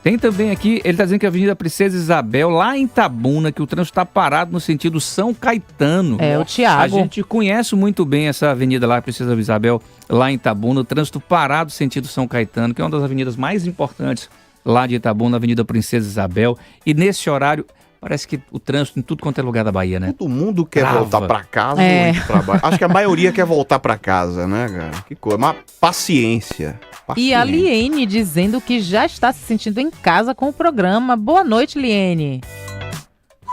Tem também aqui, ele está dizendo que a Avenida Princesa Isabel, lá em Itabuna, que o trânsito está parado no sentido São Caetano. O Thiago. A gente conhece muito bem essa avenida lá, Princesa Isabel, lá em Itabuna, o trânsito parado no sentido São Caetano, que é uma das avenidas mais importantes lá de Itabuna, Avenida Princesa Isabel. E nesse horário, parece que o trânsito em tudo quanto é lugar da Bahia, né? Todo mundo quer voltar pra casa ou ir pro trabalho. Acho que a maioria quer voltar pra casa, né, cara? Que coisa, mas paciência. E a Liene dizendo que já está se sentindo em casa com o programa. Boa noite, Liene.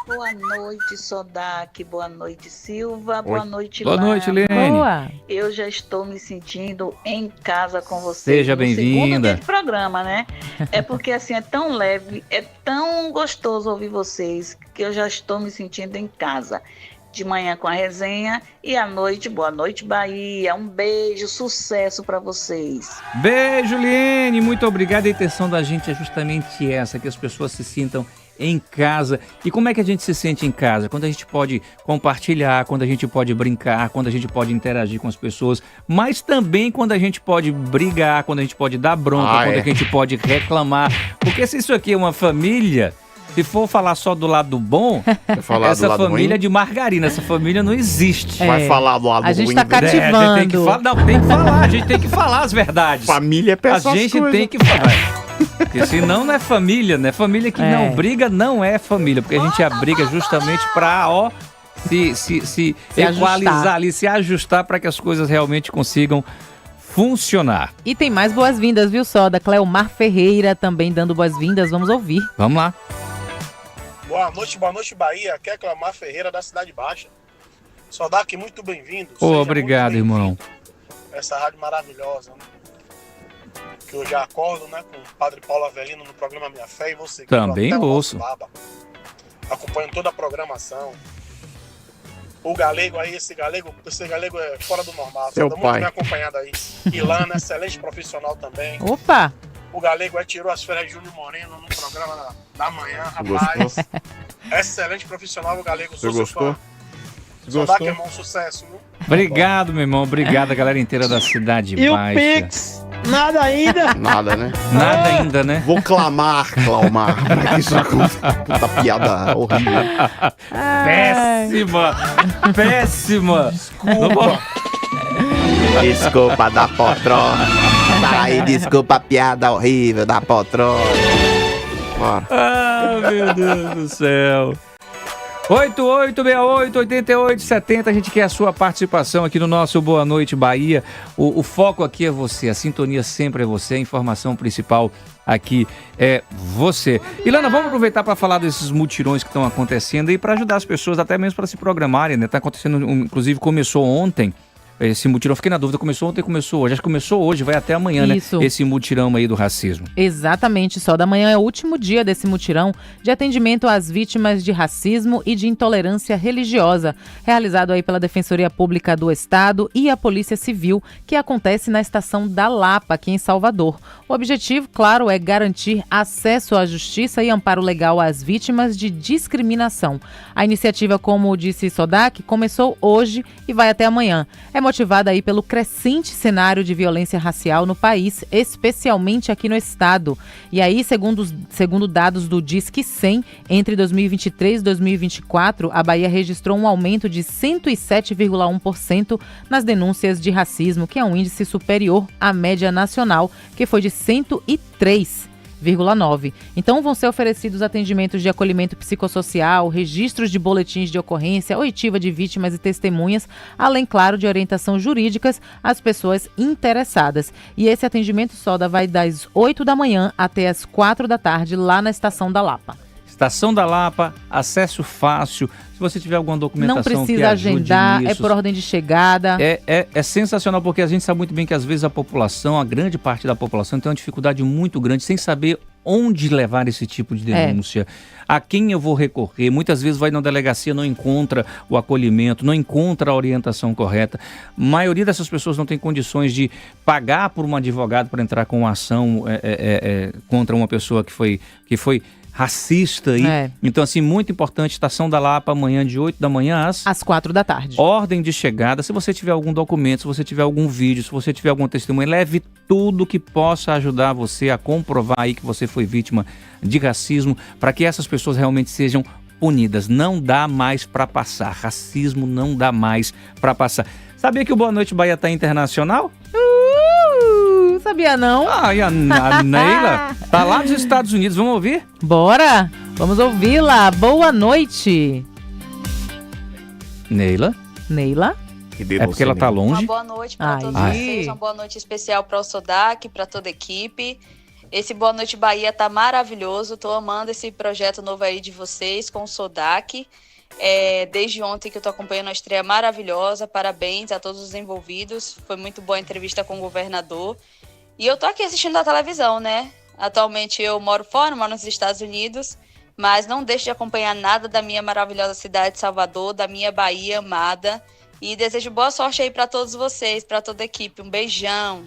Boa noite, Sodac. Boa noite, Silva. Boa noite, Boa noite, Liene. Boa. Eu já estou me sentindo em casa com vocês. Seja bem-vinda. Segundo dia de programa, né? É porque assim, é tão leve, é tão gostoso ouvir vocês, que eu já estou me sentindo em casa. De manhã com a resenha e à noite, boa noite, Bahia. Um beijo, sucesso para vocês. Beijo, Liene. Muito obrigado. A intenção da gente é justamente essa, que as pessoas se sintam em casa. E como é que a gente se sente em casa? Quando a gente pode compartilhar, quando a gente pode brincar, quando a gente pode interagir com as pessoas, mas também quando a gente pode brigar, quando a gente pode dar bronca, quando a gente pode reclamar. Porque se isso aqui é uma família, se for falar só do lado bom, essa do lado família ruim? De margarina, essa família não existe. Vai falar do lado ruim. A gente tá cativando. A gente tem que falar, não, tem que falar, a gente tem que falar as verdades. Família é pessoal. A gente tem que falar. Porque senão não é família, né? Família que não briga não é família. Porque a gente abriga justamente pra, se equalizar ali, se ajustar para que as coisas realmente consigam funcionar. E tem mais boas-vindas, viu, só? Da Cleomar Ferreira também dando boas-vindas. Vamos ouvir. Vamos lá. Boa noite, Bahia. Aqui é Cleomar Ferreira da Cidade Baixa. Sodac, muito bem-vindo. Obrigado, irmão. Essa rádio maravilhosa, né? Que eu já acordo, né, com o Padre Paulo Avelino no programa Minha Fé e você. Também ouço. Acompanhando toda a programação. O Galego aí, esse Galego é fora do normal. Seu Tá pai. muito bem acompanhado aí. Ilana, excelente profissional também. Opa! O Galego aí tirou as férias de Júnior Moreno no programa da manhã, rapaz. Excelente profissional, o Galego. Você gostou? Sodac, irmão, sucesso, viu? Obrigado, meu irmão. Obrigado, a galera inteira da Cidade Baixa. E o Pix? Nada ainda? Nada, né? Nada ainda, né? Vou clamar pra que isso aconteça. Puta piada horrível. Péssima! Péssima! Desculpa. Desculpa da poltrona. Tá aí, desculpa a piada horrível da poltrona. Bora. Ah, meu Deus do céu. 8868-8870, a gente quer a sua participação aqui no nosso Boa Noite Bahia. O foco aqui é você, a sintonia sempre é você, a informação principal aqui é você. Ilana, vamos aproveitar para falar desses mutirões que estão acontecendo e para ajudar as pessoas até mesmo para se programarem, né? Tá acontecendo, inclusive começou ontem. Esse mutirão, fiquei na dúvida, começou ontem ou começou hoje? Acho que começou hoje, vai até amanhã, Isso. Né? Esse mutirão aí do racismo. Exatamente, só da manhã é o último dia desse mutirão de atendimento às vítimas de racismo e de intolerância religiosa, realizado aí pela Defensoria Pública do Estado e a Polícia Civil, que acontece na Estação da Lapa, aqui em Salvador. O objetivo, claro, é garantir acesso à justiça e amparo legal às vítimas de discriminação. A iniciativa, como disse Sodak, começou hoje e vai até amanhã. É motivada aí pelo crescente cenário de violência racial no país, especialmente aqui no estado. E aí, segundo dados do Disque 100, entre 2023 e 2024, a Bahia registrou um aumento de 107,1% nas denúncias de racismo, que é um índice superior à média nacional, que foi de 103,9%. Então vão ser oferecidos atendimentos de acolhimento psicossocial, registros de boletins de ocorrência, oitiva de vítimas e testemunhas, além, claro, de orientação jurídicas às pessoas interessadas. E esse atendimento Soda vai das 8 da manhã até as 4 da tarde lá na Estação da Lapa. Estação da Lapa, acesso fácil. Se você tiver alguma documentação não precisa que ajude agendar, nisso, é por ordem de chegada. É sensacional, porque a gente sabe muito bem que às vezes a população, a grande parte da população tem uma dificuldade muito grande sem saber onde levar esse tipo de denúncia. A quem eu vou recorrer? Muitas vezes vai na delegacia, não encontra o acolhimento, não encontra a orientação correta. A maioria dessas pessoas não tem condições de pagar por um advogado para entrar com uma ação contra uma pessoa que foi racista aí. Então, assim, muito importante, Estação da Lapa, amanhã de 8 da manhã às 4 da tarde. Ordem de chegada. Se você tiver algum documento, se você tiver algum vídeo, se você tiver algum testemunho, leve tudo que possa ajudar você a comprovar aí que você foi vítima de racismo, para que essas pessoas realmente sejam punidas. Não dá mais para passar. Racismo não dá mais para passar. Sabia que o Boa Noite Bahia tá internacional? Sabia não? E a Neila tá lá nos Estados Unidos, vamos ouvir? Bora, vamos ouvi-la. Boa noite. Neila? É porque ela tá longe? Uma boa noite para todos vocês, uma boa noite especial para o Sodak, para toda a equipe. Esse Boa Noite Bahia tá maravilhoso, tô amando esse projeto novo aí de vocês com o Sodak. Desde ontem que eu tô acompanhando a estreia maravilhosa, parabéns a todos os envolvidos, foi muito boa a entrevista com o governador. E eu tô aqui assistindo a televisão, né? Atualmente eu moro nos Estados Unidos, mas não deixo de acompanhar nada da minha maravilhosa cidade de Salvador, da minha Bahia amada. E desejo boa sorte aí para todos vocês, para toda a equipe. Um beijão.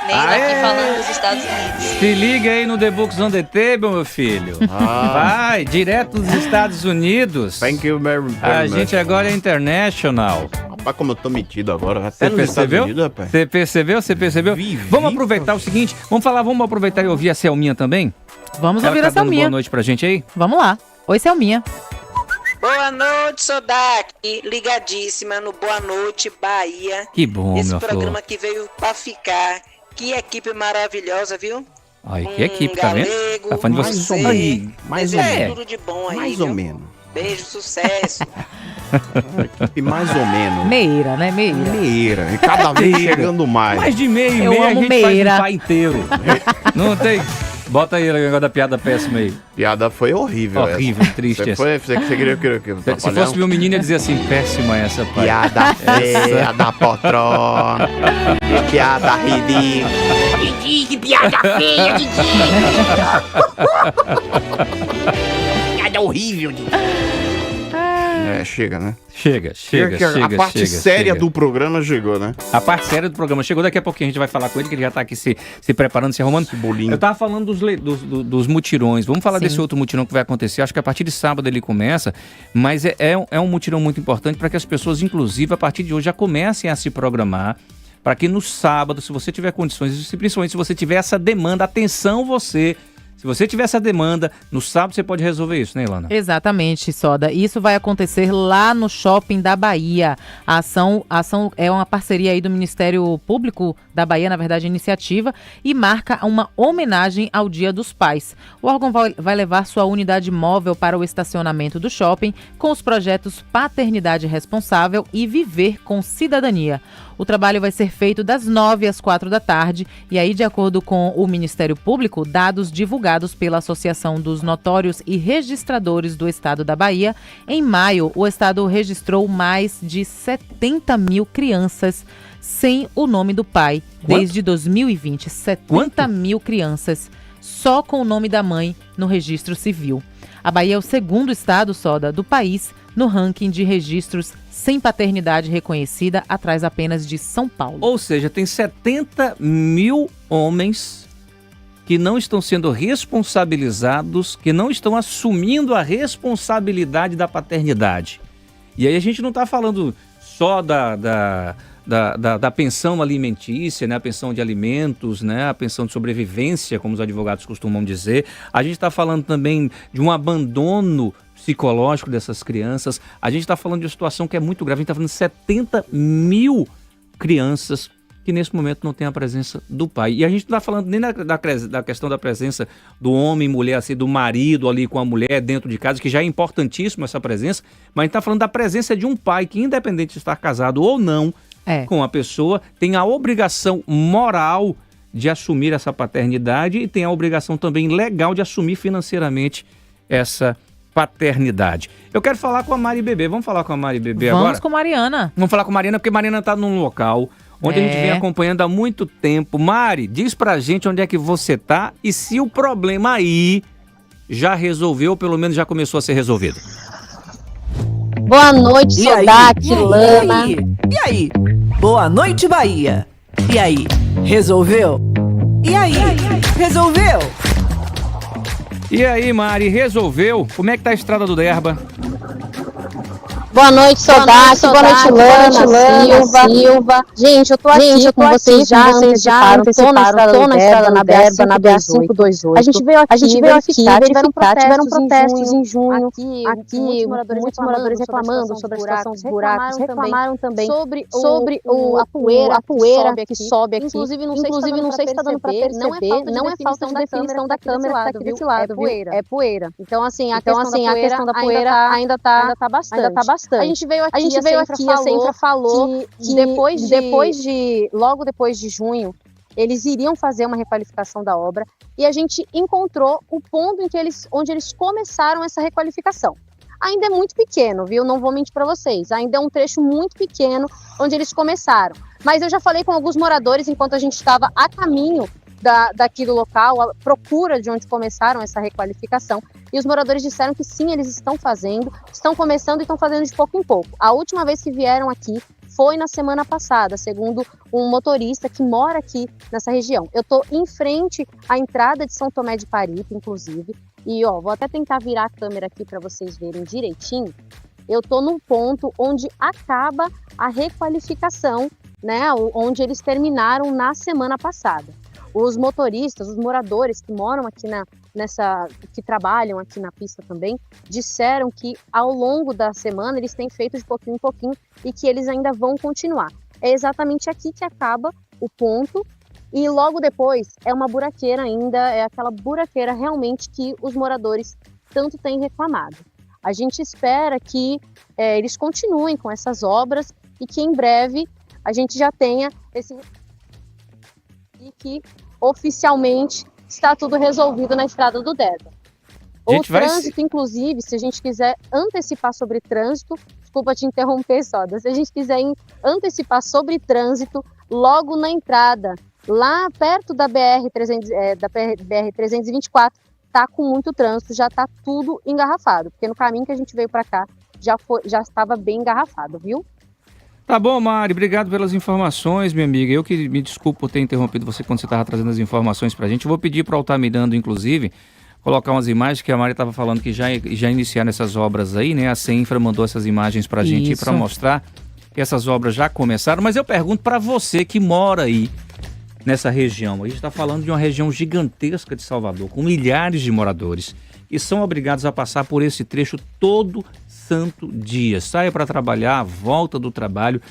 Neila aqui falando dos Estados Unidos. Se liga aí no The Books on the Table, meu filho. Vai, direto dos Estados Unidos. Thank you very much. A gente agora é international. Rapaz, como eu tô metido agora. Você percebeu? Você percebeu? Vamos aproveitar o seguinte, vamos aproveitar e ouvir a Selminha também? Vamos ouvir a Selminha. Boa noite pra gente aí? Vamos lá. Oi, Selminha. Boa noite, Sodak. Ligadíssima no Boa Noite Bahia. Que bom, esse meu programa que veio pra ficar. Que equipe maravilhosa, viu? Ai, que equipe, tá vendo? Tá falando de você. Mais ou menos. Tudo de bom aí, mais viu? ou menos. Beijo, sucesso. Equipe mais ou menos. Meira, né? Meira. E cada vez chegando mais. Mais de meia e meia a gente faz um pai inteiro. Não tem... Bota aí o negócio da piada péssima aí. Piada foi horrível. Horrível, triste. Você queria que se fosse meu menino, ia dizer assim, péssima essa, pai. Piada feia da poltrona. Que piada ridícula. Que piada feia, Didi. Piada horrível, Didi. Chega, né? Chega. A parte séria do programa chegou, né? A parte séria do programa chegou. Daqui a pouquinho a gente vai falar com ele, que ele já tá aqui se preparando, se arrumando. Esse bolinho. Eu tava falando dos mutirões. Vamos falar desse outro mutirão que vai acontecer. Acho que a partir de sábado ele começa, mas é um mutirão muito importante para que as pessoas, inclusive, a partir de hoje, já comecem a se programar para que no sábado, se você tiver condições, e principalmente se você tiver essa demanda, atenção você... Se você tiver essa demanda, no sábado você pode resolver isso, né, Ilana? Exatamente, Soda. Isso vai acontecer lá no Shopping da Bahia. A ação é uma parceria aí do Ministério Público da Bahia, na verdade, iniciativa, e marca uma homenagem ao Dia dos Pais. O órgão vai levar sua unidade móvel para o estacionamento do shopping com os projetos Paternidade Responsável e Viver com Cidadania. O trabalho vai ser feito das 9 às 4 da tarde e aí, de acordo com o Ministério Público, dados divulgados pela Associação dos Notórios e Registradores do Estado da Bahia, em maio o Estado registrou mais de 70 mil crianças sem o nome do pai. Quanto? Desde 2020, 70 Quanto? mil crianças só com o nome da mãe no registro civil. A Bahia é o segundo estado, Soda, do país no ranking de registros sem paternidade reconhecida, atrás apenas de São Paulo. Ou seja, tem 70 mil homens que não estão sendo responsabilizados, que não estão assumindo a responsabilidade da paternidade. E aí a gente não está falando só da pensão alimentícia, né, a pensão de alimentos, né, a pensão de sobrevivência, como os advogados costumam dizer. A gente está falando também de um abandono psicológico dessas crianças. A gente está falando de uma situação que é muito grave. A gente está falando de 70 mil crianças que nesse momento não tem a presença do pai. E a gente não está falando nem da questão da presença do homem e mulher, assim, do marido ali com a mulher dentro de casa, que já é importantíssimo essa presença, mas a gente está falando da presença de um pai que, independente de estar casado ou não com a pessoa, tem a obrigação moral de assumir essa paternidade e tem a obrigação também legal de assumir financeiramente essa paternidade. Eu quero falar com a Mari Bebê. Vamos falar com a Mari Bebê agora? Vamos com Mariana. Vamos falar com a Mariana, porque a Mariana está num local onde a gente vem acompanhando há muito tempo. Mari, diz pra gente onde é que você tá e se o problema aí já resolveu, ou pelo menos já começou a ser resolvido. Boa noite, Sodac, Lana. E aí? Boa noite, Bahia. E aí? Resolveu? E aí? Resolveu? E aí, Mari, resolveu? Como é que tá a estrada do Derba? Boa noite, Sodac. Boa noite, Lana, Silva. Gente, eu tô aqui com vocês já anteciparam. Tô na estrada na Derba, na BA-528. A gente veio aqui verificar. Tiveram protestos em junho. Aqui, muitos moradores reclamando sobre a situação dos buracos. Reclamaram também sobre a poeira que sobe aqui. Inclusive, não sei se está dando para perceber. Não é falta de definição da câmera que está aqui desse lado, viu? É poeira. Então, assim, a questão da poeira ainda tá bastante. A gente veio aqui, a Senfra falou que logo depois de junho, eles iriam fazer uma requalificação da obra e a gente encontrou o ponto onde eles começaram essa requalificação. Ainda é muito pequeno, viu? Não vou mentir para vocês. Ainda é um trecho muito pequeno onde eles começaram. Mas eu já falei com alguns moradores enquanto a gente estava a caminho daqui do local, a procura de onde começaram essa requalificação. E os moradores disseram que sim, eles estão começando e estão fazendo de pouco em pouco. A última vez que vieram aqui foi na semana passada, segundo um motorista que mora aqui nessa região. Eu estou em frente à entrada de São Tomé de Paripe, inclusive, e vou até tentar virar a câmera aqui para vocês verem direitinho. Eu estou num ponto onde acaba a requalificação, né, onde eles terminaram na semana passada. Os motoristas, os moradores que moram aqui que trabalham aqui na pista também, disseram que ao longo da semana eles têm feito de pouquinho em pouquinho e que eles ainda vão continuar. É exatamente aqui que acaba o ponto e logo depois é uma buraqueira ainda, é aquela buraqueira realmente que os moradores tanto têm reclamado. A gente espera que eles continuem com essas obras e que em breve a gente já tenha e que oficialmente está tudo resolvido na estrada do Derba. O trânsito, inclusive, se a gente quiser antecipar sobre trânsito, desculpa te interromper, Soda, se a gente quiser antecipar sobre trânsito, logo na entrada, lá perto da BR-324, tá com muito trânsito, já tá tudo engarrafado, porque no caminho que a gente veio para cá já estava bem engarrafado, viu? Tá bom, Mari, obrigado pelas informações, minha amiga. Eu que me desculpo por ter interrompido você quando você estava trazendo as informações pra gente. Eu vou pedir para o Altamidando, inclusive, colocar umas imagens que a Mari estava falando que já iniciaram essas obras aí, né? A Senfra mandou essas imagens pra gente para mostrar que essas obras já começaram, mas eu pergunto para você que mora aí nessa região. A gente está falando de uma região gigantesca de Salvador, com milhares de moradores, e são obrigados a passar por esse trecho todo santo dia. Saia para trabalhar, volta do trabalho,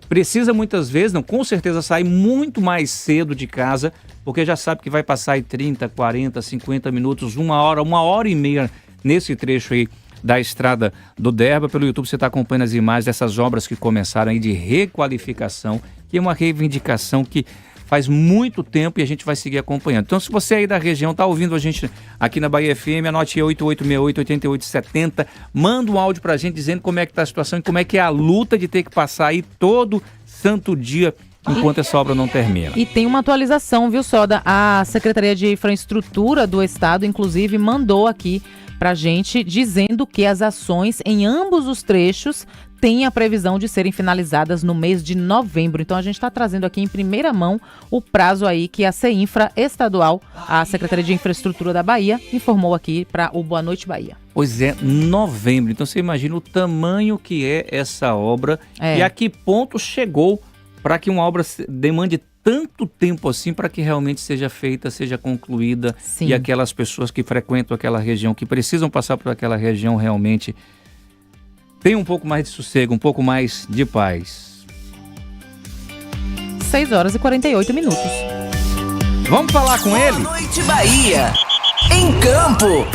precisa muitas vezes, não, com certeza sai muito mais cedo de casa, porque já sabe que vai passar aí 30, 40, 50 minutos, 1h, 1h30 nesse trecho aí da estrada do Derba. Pelo YouTube você está acompanhando as imagens dessas obras que começaram aí de requalificação, que é uma reivindicação que faz muito tempo e a gente vai seguir acompanhando. Então, se você aí da região está ouvindo a gente aqui na Bahia FM, anote 8868-8870, manda um áudio para a gente dizendo como é que está a situação e como é que é a luta de ter que passar aí todo santo dia enquanto essa obra não termina. E tem uma atualização, viu, Soda? A Secretaria de Infraestrutura do Estado, inclusive, mandou aqui pra gente dizendo que as ações em ambos os trechos têm a previsão de serem finalizadas no mês de novembro. Então a gente está trazendo aqui em primeira mão o prazo aí que a CEINFRA estadual, a Secretaria de Infraestrutura da Bahia, informou aqui para o Boa Noite Bahia. Pois é, novembro. Então você imagina o tamanho que é essa obra e a que ponto chegou para que uma obra demande tanto tempo assim para que realmente seja feita, seja concluída. Sim. E aquelas pessoas que frequentam aquela região, que precisam passar por aquela região realmente tenham um pouco mais de sossego, um pouco mais de paz. 6h48. Vamos falar com ele? Boa Noite Bahia, em campo.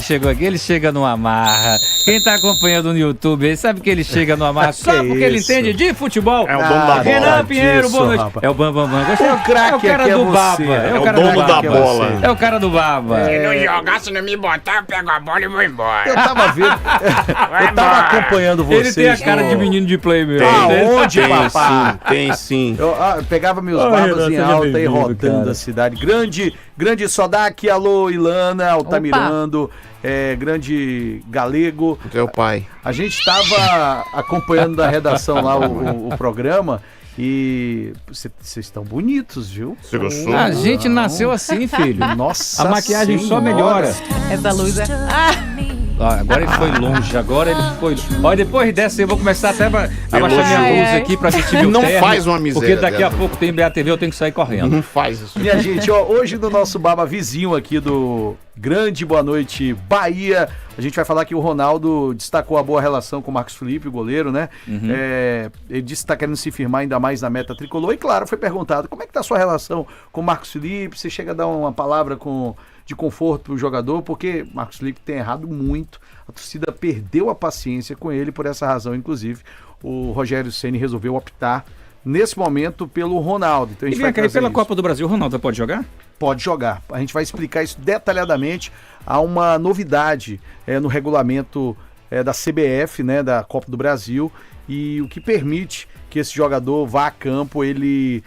Chegou aqui, ele chega no Amarra. Quem tá acompanhando no YouTube, ele sabe que ele chega no Amarra só porque ele entende de futebol. É o dono da bola. Renan Pinheiro, boa noite. Rapaz. É o Bambambam. O craque é o cara do Baba. É o dono da bola. É o cara do Baba. Se não jogar, se não me botar, eu pego a bola e vou embora. Eu tava vendo. Eu tava acompanhando vocês. Ele tem a cara de menino de play mesmo. Aonde, papá? Tem sim. Eu pegava meus babas em alta e rodando a cidade. Grande Sodac, alô Ilana, Altamirando, grande Galego. Teu pai. A gente estava acompanhando da redação lá o programa e vocês estão bonitos, viu? A gente nasceu assim, filho. Nossa, a maquiagem só melhora. Essa luz é... Agora ele foi longe, Olha, depois dessa eu vou começar até a baixar minha luz aqui pra vestir meu Não terno, faz uma miséria. porque daqui a pouco tem BATV, eu tenho que sair correndo. Não faz isso. Minha gente, hoje no nosso Baba vizinho aqui do Grande Boa Noite Bahia, a gente vai falar que o Ronaldo destacou a boa relação com o Marcos Felipe, o goleiro, né? Uhum. Ele disse que está querendo se firmar ainda mais na meta tricolor. E claro, foi perguntado, como é que tá a sua relação com o Marcos Felipe? Você chega a dar uma palavra de conforto pro jogador, porque Marcos Felipe tem errado muito. A torcida perdeu a paciência com ele, por essa razão, inclusive, o Rogério Ceni resolveu optar nesse momento pelo Ronaldo. Então, a gente vai cair pela Copa do Brasil, o Ronaldo pode jogar? Pode jogar. A gente vai explicar isso detalhadamente. Há uma novidade no regulamento da CBF, né, da Copa do Brasil, e o que permite que esse jogador vá a campo. Ele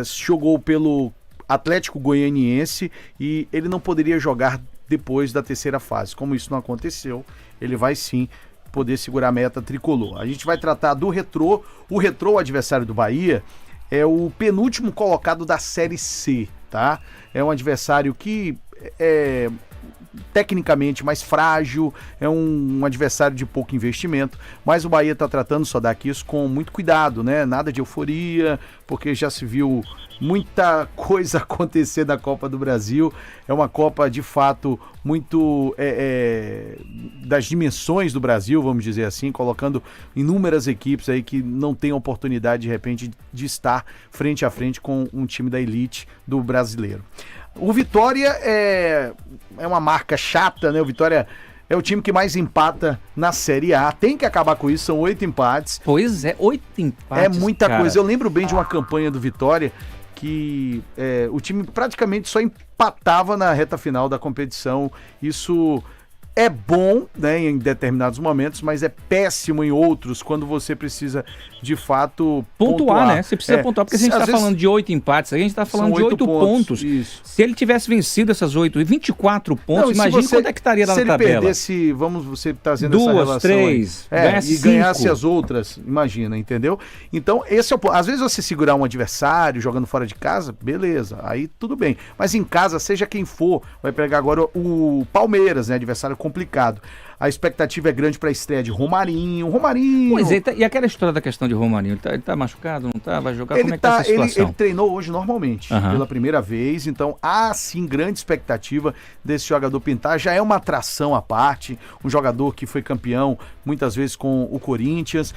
jogou pelo Atlético Goianiense e ele não poderia jogar depois da terceira fase. Como isso não aconteceu, ele vai sim poder segurar a meta tricolor. A gente vai tratar do Retrô. O Retrô, o adversário do Bahia, é o penúltimo colocado da Série C, tá? É um adversário que é tecnicamente mais frágil, é um adversário de pouco investimento, mas o Bahia está tratando só daqui isso com muito cuidado, né? Nada de euforia, porque já se viu muita coisa acontecer na Copa do Brasil. É uma Copa de fato muito das dimensões do Brasil, vamos dizer assim, colocando inúmeras equipes aí que não têm oportunidade de repente de estar frente a frente com um time da elite do brasileiro. O Vitória é uma marca chata, né? O Vitória é o time que mais empata na Série A. Tem que acabar com isso, são 8 empates. Pois é, 8 empates, é muita coisa. Eu lembro bem de uma campanha do Vitória que o time praticamente só empatava na reta final da competição. Isso é bom, né, em determinados momentos, mas é péssimo em outros, quando você precisa, de fato, pontuar. Né? Você precisa pontuar, porque a gente está falando de 8 empates, a gente está falando de 8 pontos. Isso. Se ele tivesse vencido essas 8 e 24 pontos, imagina quanto é que estaria na tabela. Se ele perdesse, você trazendo essa relação 2, 3, e ganhasse as outras, imagina, entendeu? Então, esse é o ponto. Às vezes você segurar um adversário jogando fora de casa, beleza, aí tudo bem. Mas em casa, seja quem for, vai pegar agora o Palmeiras, né, adversário complicado. A expectativa é grande para a estreia de Romarinho. Pois é, e aquela história da questão de Romarinho, ele tá machucado, não tá? Vai jogar? Como é que tá essa situação? Ele treinou hoje normalmente, pela primeira vez, então há sim grande expectativa desse jogador pintar. Já é uma atração à parte, um jogador que foi campeão muitas vezes com o Corinthians,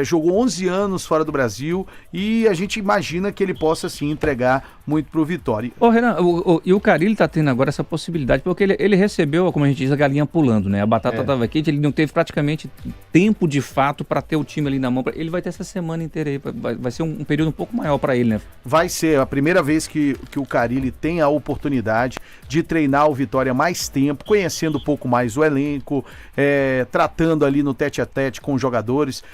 jogou 11 anos fora do Brasil e a gente imagina que ele possa sim entregar muito pro Vitória. Ô Renan, e o Carille tá tendo agora essa possibilidade, porque ele recebeu, como a gente diz, a galinha pulando, né? A batata estava quente, ele não teve praticamente tempo de fato para ter o time ali na mão. Ele vai ter essa semana inteira aí, vai ser um período um pouco maior para ele, né? Vai ser a primeira vez que o Carille tem a oportunidade de treinar o Vitória mais tempo, conhecendo um pouco mais o elenco, tratando ali no tete-a-tete com os jogadores,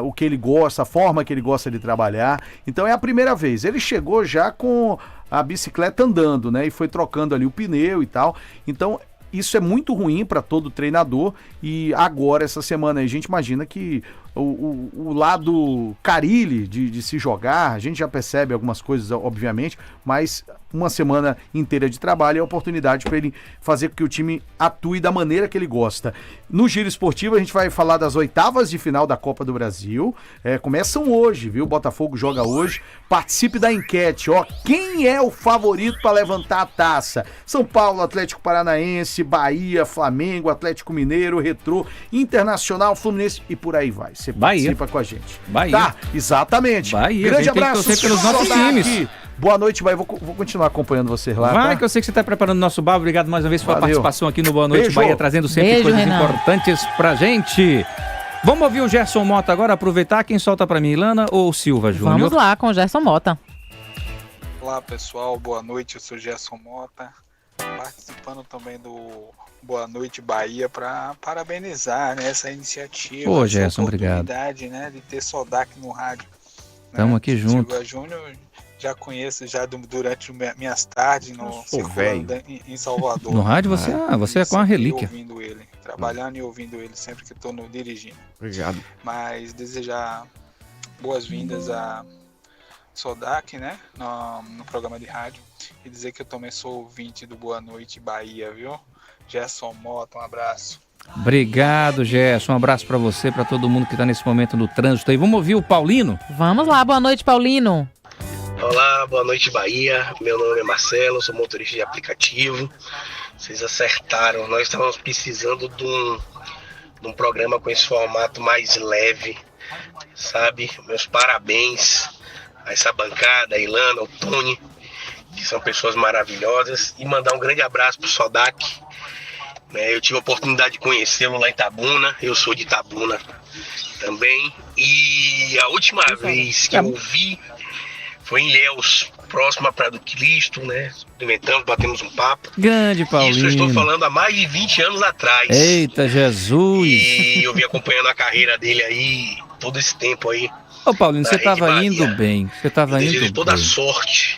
o que ele gosta, a forma que ele gosta de trabalhar. Então é a primeira vez. Ele chegou já com a bicicleta andando, né? E foi trocando ali o pneu e tal. Então isso é muito ruim para todo treinador e agora, essa semana, a gente imagina que o lado Carille de se jogar, a gente já percebe algumas coisas, obviamente, mas uma semana inteira de trabalho é a oportunidade para ele fazer com que o time atue da maneira que ele gosta. No Giro Esportivo a gente vai falar das oitavas de final da Copa do Brasil, começam hoje, viu? O Botafogo joga hoje, participe da enquete, ó, quem é o favorito para levantar a taça? São Paulo, Atlético Paranaense, Bahia, Flamengo, Atlético Mineiro, Retrô, Internacional, Fluminense e por aí vai. Você participa com a gente. Bahia. Tá, exatamente. Bahia. Grande abraço. Tem que torcer pelos nossos times. Boa noite, Bahia. Vou continuar acompanhando você lá. Vai, tá? que eu sei que você está preparando o nosso bar. Obrigado mais uma vez pela participação aqui no Boa Noite Bahia, trazendo sempre coisas importantes pra gente. Vamos ouvir o Gerson Mota agora, aproveitar. Quem solta pra mim, Ilana ou Silva Júnior? Vamos lá com o Gerson Mota. Olá, pessoal. Boa noite. Eu sou Gerson Mota, participando também do Boa Noite Bahia para parabenizar, né, essa iniciativa. Ô, Gerson, obrigado. Né, de ter Sodac no rádio. Estamos né? aqui junto. Silva Júnior, já conheço durante minhas tardes no em Salvador. No rádio você é com a relíquia. Ouvindo ele, trabalhando e ouvindo ele sempre que estou dirigindo. Obrigado. Mas desejar boas-vindas a Sodac, né, no programa de rádio, e dizer que eu também sou ouvinte do Boa Noite Bahia, viu? Gerson Mota, um abraço. Obrigado, Gerson. Um abraço pra você, pra todo mundo que tá nesse momento no trânsito aí. Vamos ouvir o Paulino? Vamos lá, boa noite, Paulino. Olá, boa noite, Bahia. Meu nome é Marcelo, sou motorista de aplicativo. Vocês acertaram, nós estávamos precisando de um programa com esse formato mais leve, sabe? Meus parabéns a essa bancada, a Ilana, o Tony, que são pessoas maravilhosas, e mandar um grande abraço pro Sodac. Eu tive a oportunidade de conhecê-lo lá em Itabuna, eu sou de Itabuna também, e a última vez que eu o vi foi em Ilhéus, próximo à Praia do Cristo, né? Cumprimentamos, batemos um papo. Grande Paulinho. Isso eu estou falando há mais de 20 anos atrás. Eita, Jesus! E eu vim acompanhando a carreira dele aí, todo esse tempo aí. Ô Paulinho, você estava indo bem. Você estava indo bem. Toda bem. Sorte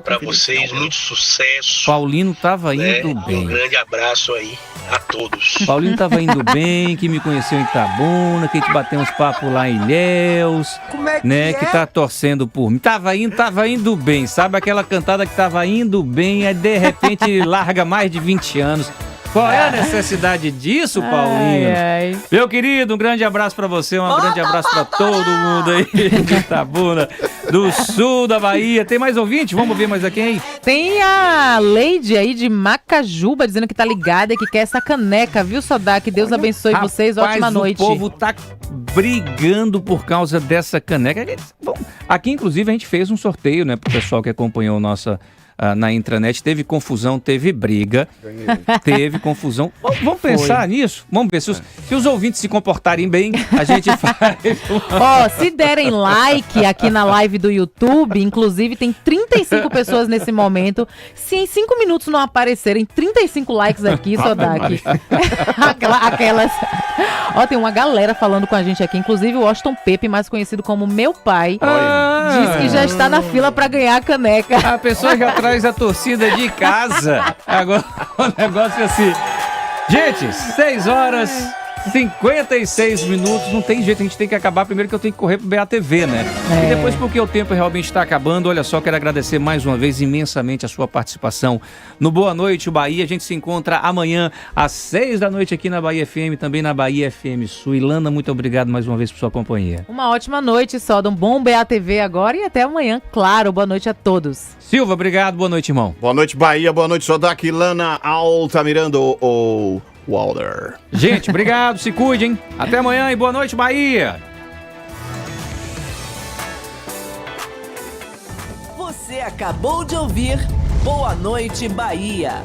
para vocês, muito sucesso. Paulinho estava indo bem. Um grande abraço aí a todos. Paulinho estava indo bem, que me conheceu em Itabuna, que a gente bateu uns papos lá em Ilhéus, né, que tá torcendo por mim. Tava indo bem, sabe aquela cantada que tava indo bem, aí de repente larga mais de 20 anos. Qual é a necessidade disso, Paulinho? Ai. Meu querido, um grande abraço pra você, grande abraço pra todo mundo aí de Itabuna, do sul da Bahia. Tem mais ouvinte? Vamos ver mais aqui, hein? Tem a Leide aí de Macajuba dizendo que tá ligada e que quer essa caneca, viu, Sodac? Deus abençoe vocês, ótima noite. O povo tá brigando por causa dessa caneca. Bom, aqui, inclusive, a gente fez um sorteio, né, pro pessoal que acompanhou nossa... na intranet, teve confusão, teve briga, teve confusão. Vamos pensar nisso? Vamos ver, se os ouvintes se comportarem bem, a gente faz. Ó, se derem like aqui na live do YouTube, inclusive tem 35 pessoas nesse momento, se em 5 minutos não aparecerem 35 likes aqui, Sodac, aquelas... Ó, tem uma galera falando com a gente aqui, inclusive o Washington Pepe, mais conhecido como meu pai, diz que já está na fila para ganhar a caneca. A pessoa já traz a torcida de casa. Agora o negócio é assim. Gente, 6 horas 56 minutos, não tem jeito, a gente tem que acabar primeiro que eu tenho que correr pro BATV, né? E depois porque o tempo realmente está acabando, olha só, quero agradecer mais uma vez imensamente a sua participação no Boa Noite Bahia. A gente se encontra amanhã às 6 da noite aqui na Bahia FM, também na Bahia FM Sul. Ilana, muito obrigado mais uma vez por sua companhia. Uma ótima noite, Soda, um bom BATV agora e até amanhã, claro. Boa noite a todos. Silva, obrigado, boa noite, irmão. Boa noite, Bahia, boa noite, Sodac, Ilana, Altamirando ou Walder. Gente, obrigado, se cuidem. Até amanhã e boa noite, Bahia. Você acabou de ouvir Boa Noite Bahia.